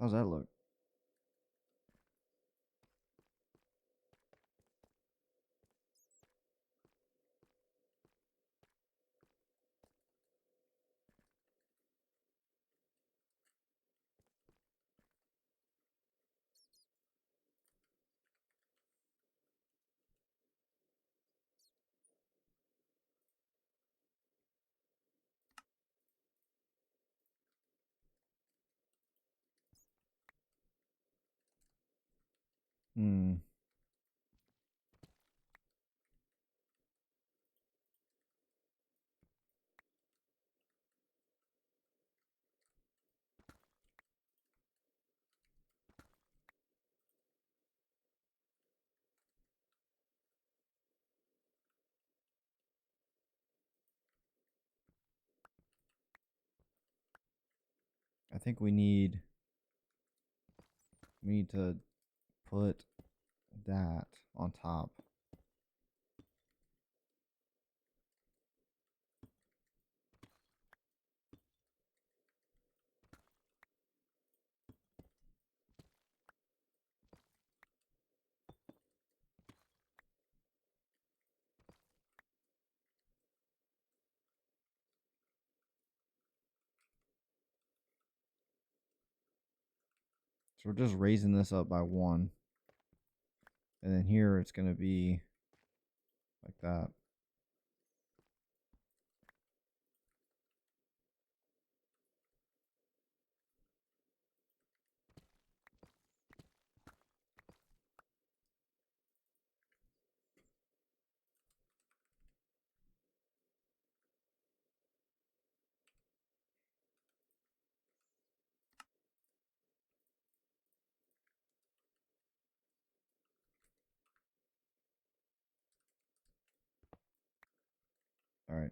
Speaker 1: How's that look? Hmm. I think we need to put that on top. So we're just raising this up by 1. And then here it's going to be like that. All right.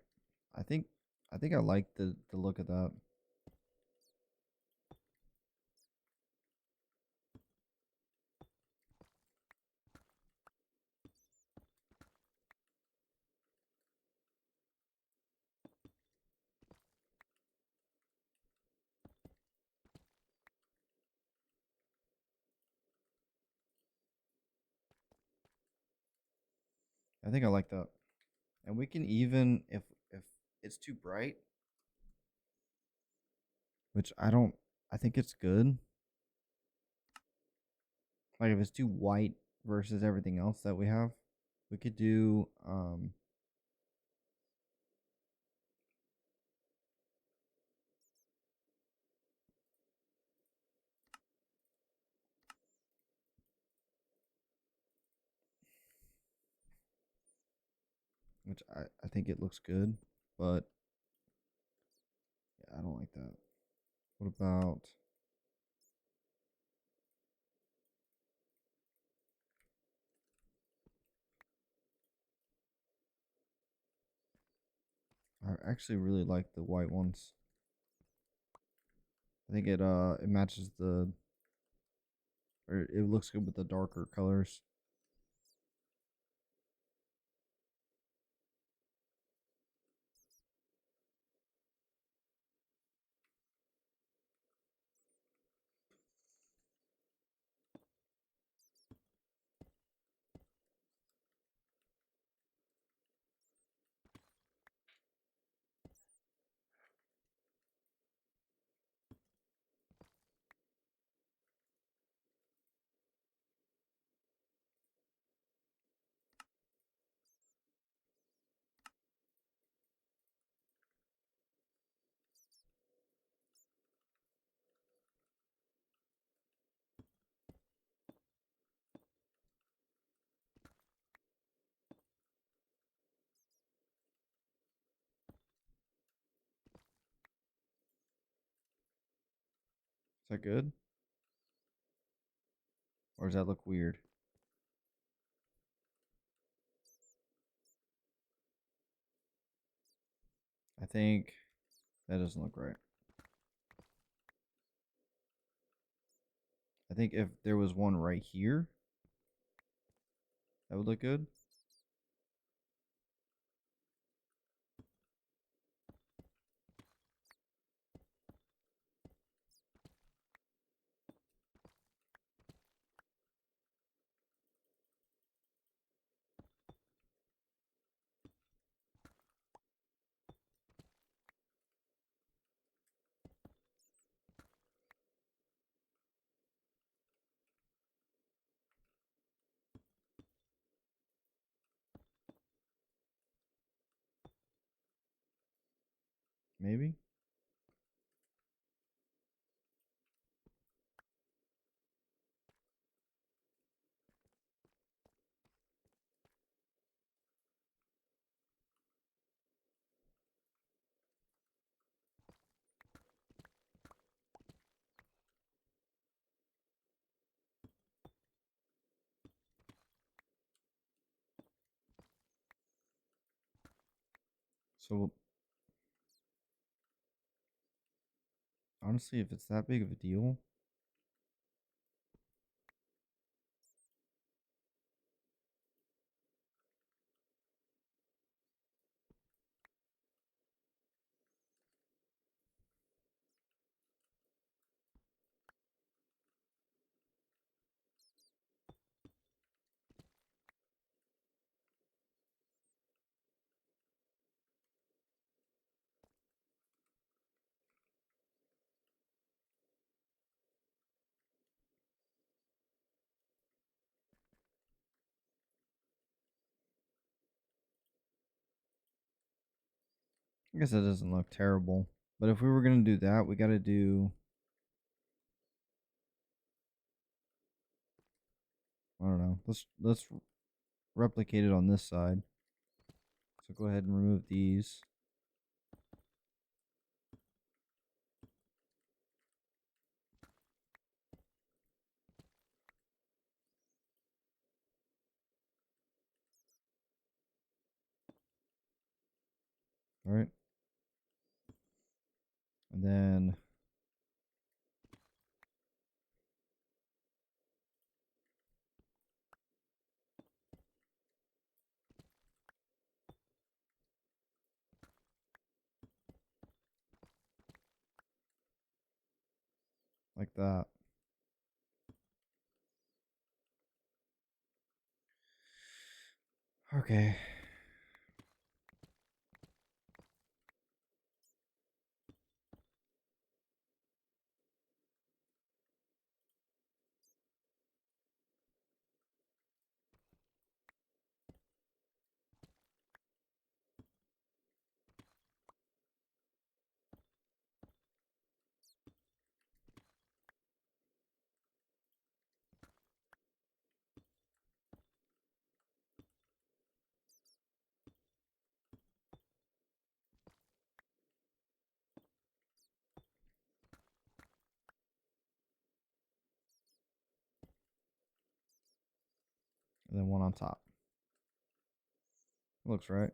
Speaker 1: I think I like the look of that. I think I like that. And we can even if it's too bright, which I think it's good. Like if it's too white versus everything else that we have, we could do which I think it looks good, but yeah, I don't like that. What about I actually really like the white ones. I think it matches or it looks good with the darker colors. Is that good? Or does that look weird? I think that doesn't look right. I think if there was one right here, that would look good. Maybe. So honestly, if it's that big of a deal, I guess that doesn't look terrible. But if we were gonna do that, we gotta do, I don't know. Let's replicate it on this side. So go ahead and remove these. All right. And then like that. Okay. And then one on top. Looks right.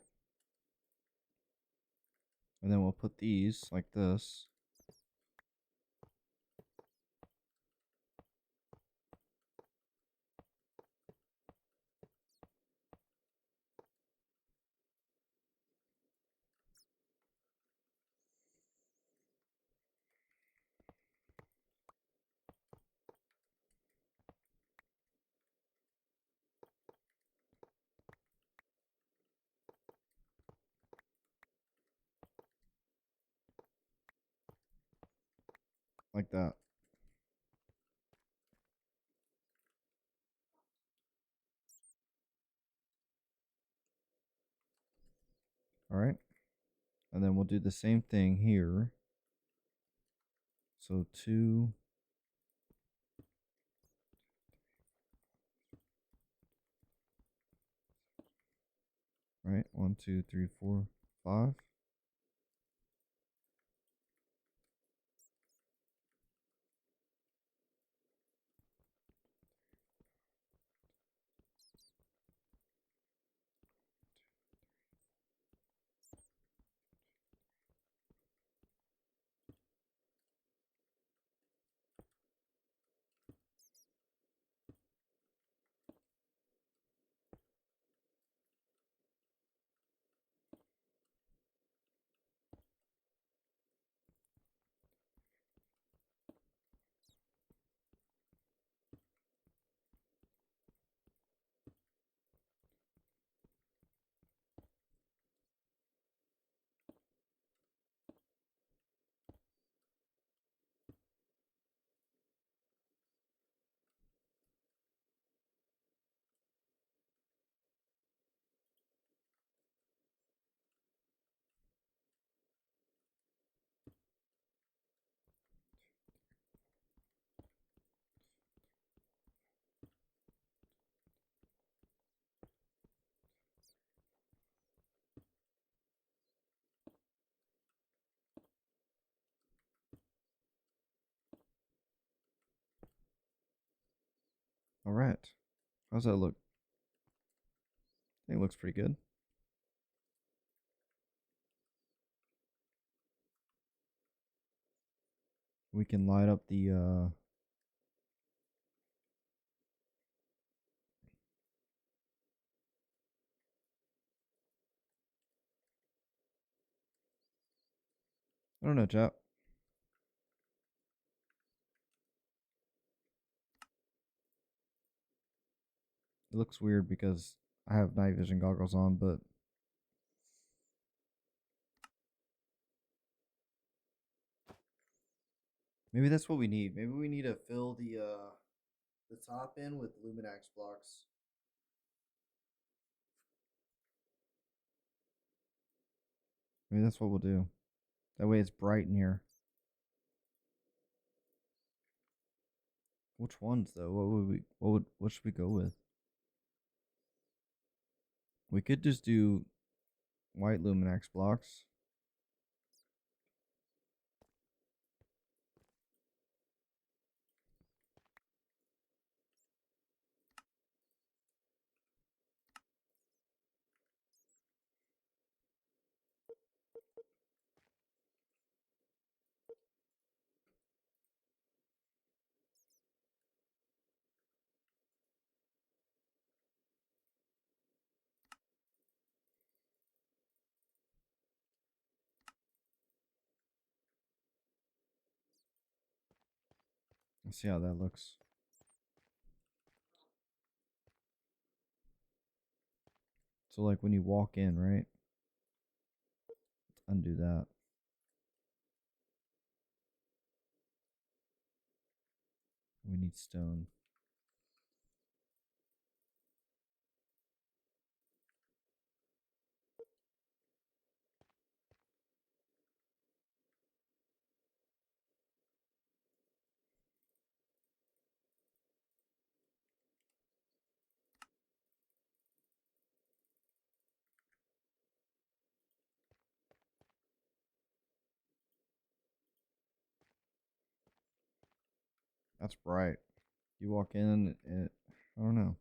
Speaker 1: And then we'll put these like this. Like that. All right. And then we'll do the same thing here. So 2. Right. 1, 2, 3, 4, 5. All right. How's that look? I think it looks pretty good. We can light up the I don't know, chat. It looks weird because I have night vision goggles on, but maybe that's what we need. Maybe we need to fill the top in with Luminax blocks. Maybe that's what we'll do. That way it's bright in here. Which ones though? What should we go with? We could just do white Luminax blocks. Let's see how that looks. So like when you walk in, right? Let's undo that. We need stone. That's bright. You walk in, I don't know.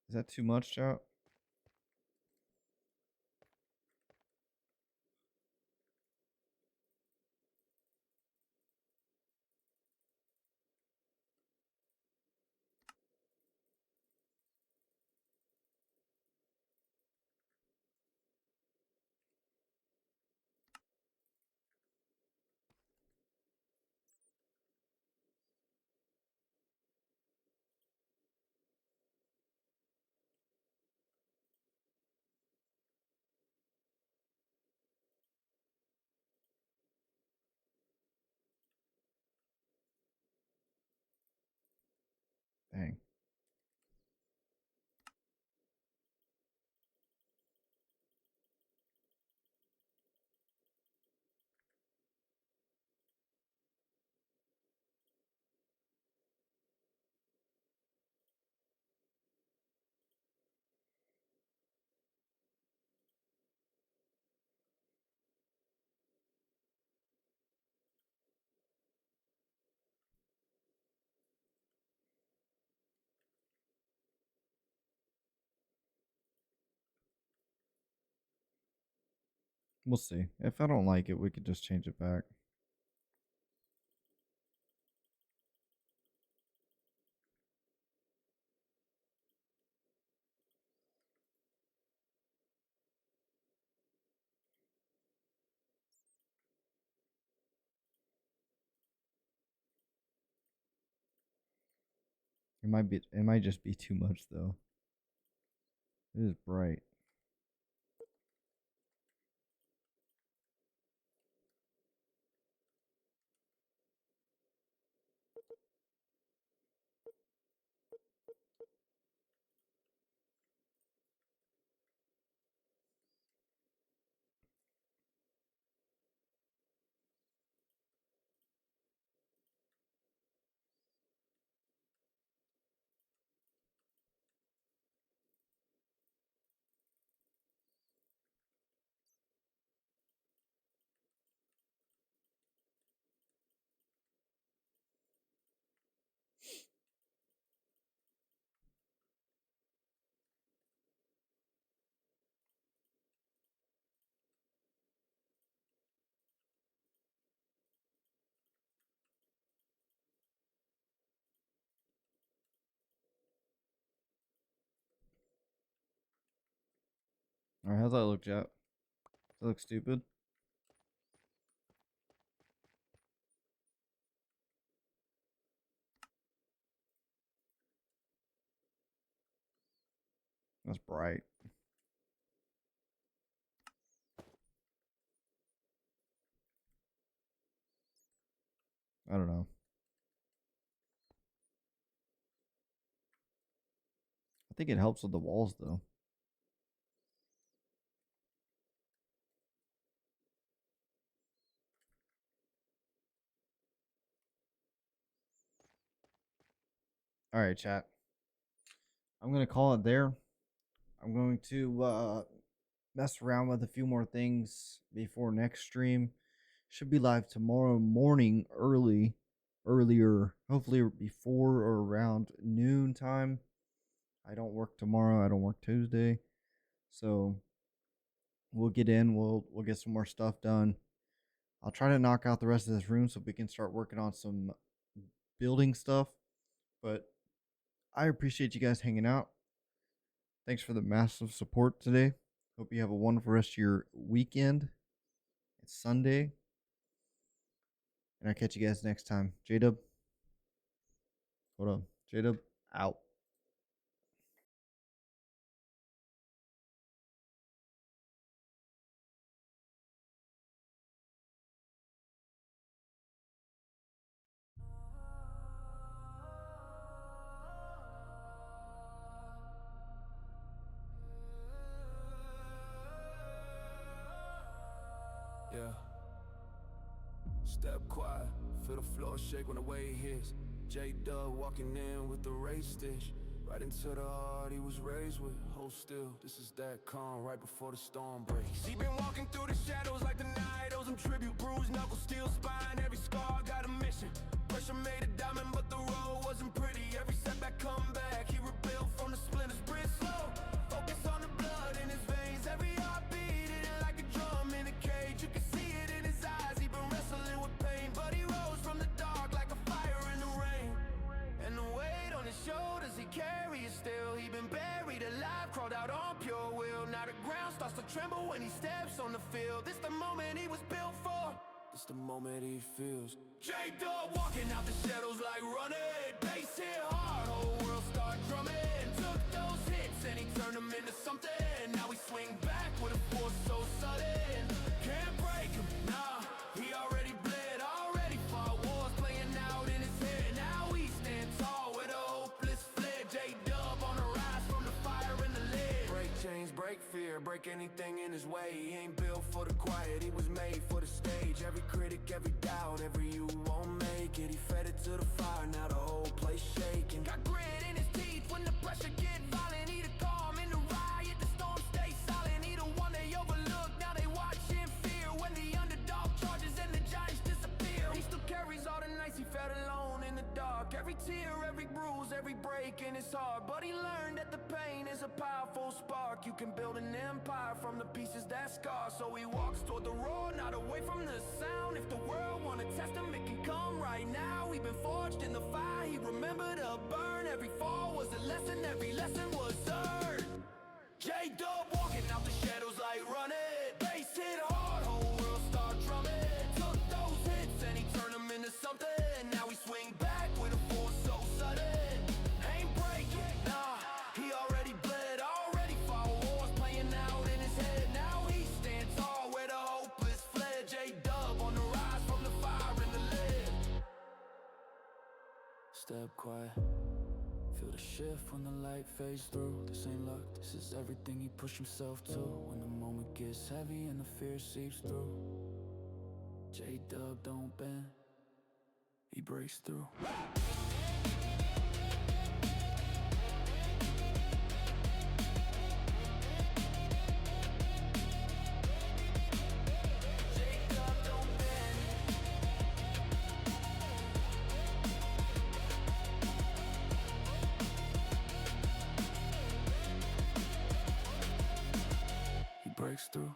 Speaker 1: Is that too much, chat? Dang. We'll see. If I don't like it, we could just change it back. It might just be too much though. It is bright. All right, how's that look, chat? Does that look stupid? That's bright. I don't know. I think it helps with the walls, though. All right, chat. I'm going to call it there. I'm going to mess around with a few more things before next stream. Should be live tomorrow morning earlier, hopefully before or around noon time. I don't work tomorrow. I don't work Tuesday. So we'll get in, we'll get some more stuff done. I'll try to knock out the rest of this room so we can start working on some building stuff. But I appreciate you guys hanging out. Thanks for the massive support today. Hope you have a wonderful rest of your weekend. It's Sunday. And I'll catch you guys next time. J-Dub. Hold on. J-Dub out.
Speaker 2: Yeah. Step quiet, feel the floor shake when the weight hits. J-Dub walking in with the race stitch. Right into the heart he was raised with. Hold still, this is that calm right before the storm breaks. He been walking through the shadows like the night. Owes him tribute, bruised knuckles, steel spine. Every scar got a mission. Pressure made a diamond, but the road wasn't pretty. Every setback come back, he rebuilt from the splinters. Breathe slow, focus on the blood in his veins. Every heartbeat hitting like a drum in a cage. You can see it in his eyes, he been wrestling with pain. But he rose from the dark like a fire in the rain. And the weight on his shoulders he carries still. He been buried alive, crawled out on pure will. Now the ground starts to tremble when he steps on the field. This the moment he was built for. This the moment he feels. J-Dub walking out the shadows like running. Bass hit hard, whole world start drumming. Took those hits and he turned them into something. Now we swing back with a force so sudden. Can't break him, nah, he already bled. Already fought wars playing out in his head. Now he stands tall with a hopeless fled. J-Dub on the rise from the fire and the lead. Break chains, break fear, break anything in his way. He ain't built for the quiet, he was made for the stage. Every critic, every doubt, every you won't make it. He fed it to the fire, now the whole place shaking. Got grit in his teeth when the pressure get violent. He the calm in the riot, the storm stay silent. He the one they overlook, now they watch in fear. When the underdog charges and the giants disappear. He still carries all the nights he felt alone in the dark. Every tear, every bruise, every break in his heart. But he learned that the pain is a powerful spark. You can build an empire from the pieces that scar. So he walks toward the roar, not away from the sound. If the world wanna test him, it can come right now. We've been forged in the fire, he remembered to burn. Every fall was a lesson, every lesson was earned. J-Dub walking out the shadows like running. Bass hit hard, whole world start drumming. Took those hits and he turned them into something. Now we swing back with a force so sudden. Ain't breaking, nah, he already bled. Already fought wars playing out in his head. Now he stands tall where the hopeless fled. J-Dub on the rise from the fire and the lead. Step quiet, feel the shift when the light fades through. This ain't luck, this is everything he pushed himself to. When the moment gets heavy and the fear seeps through, J-Dub don't bend, he breaks through. J-Dub don't bend. He breaks through.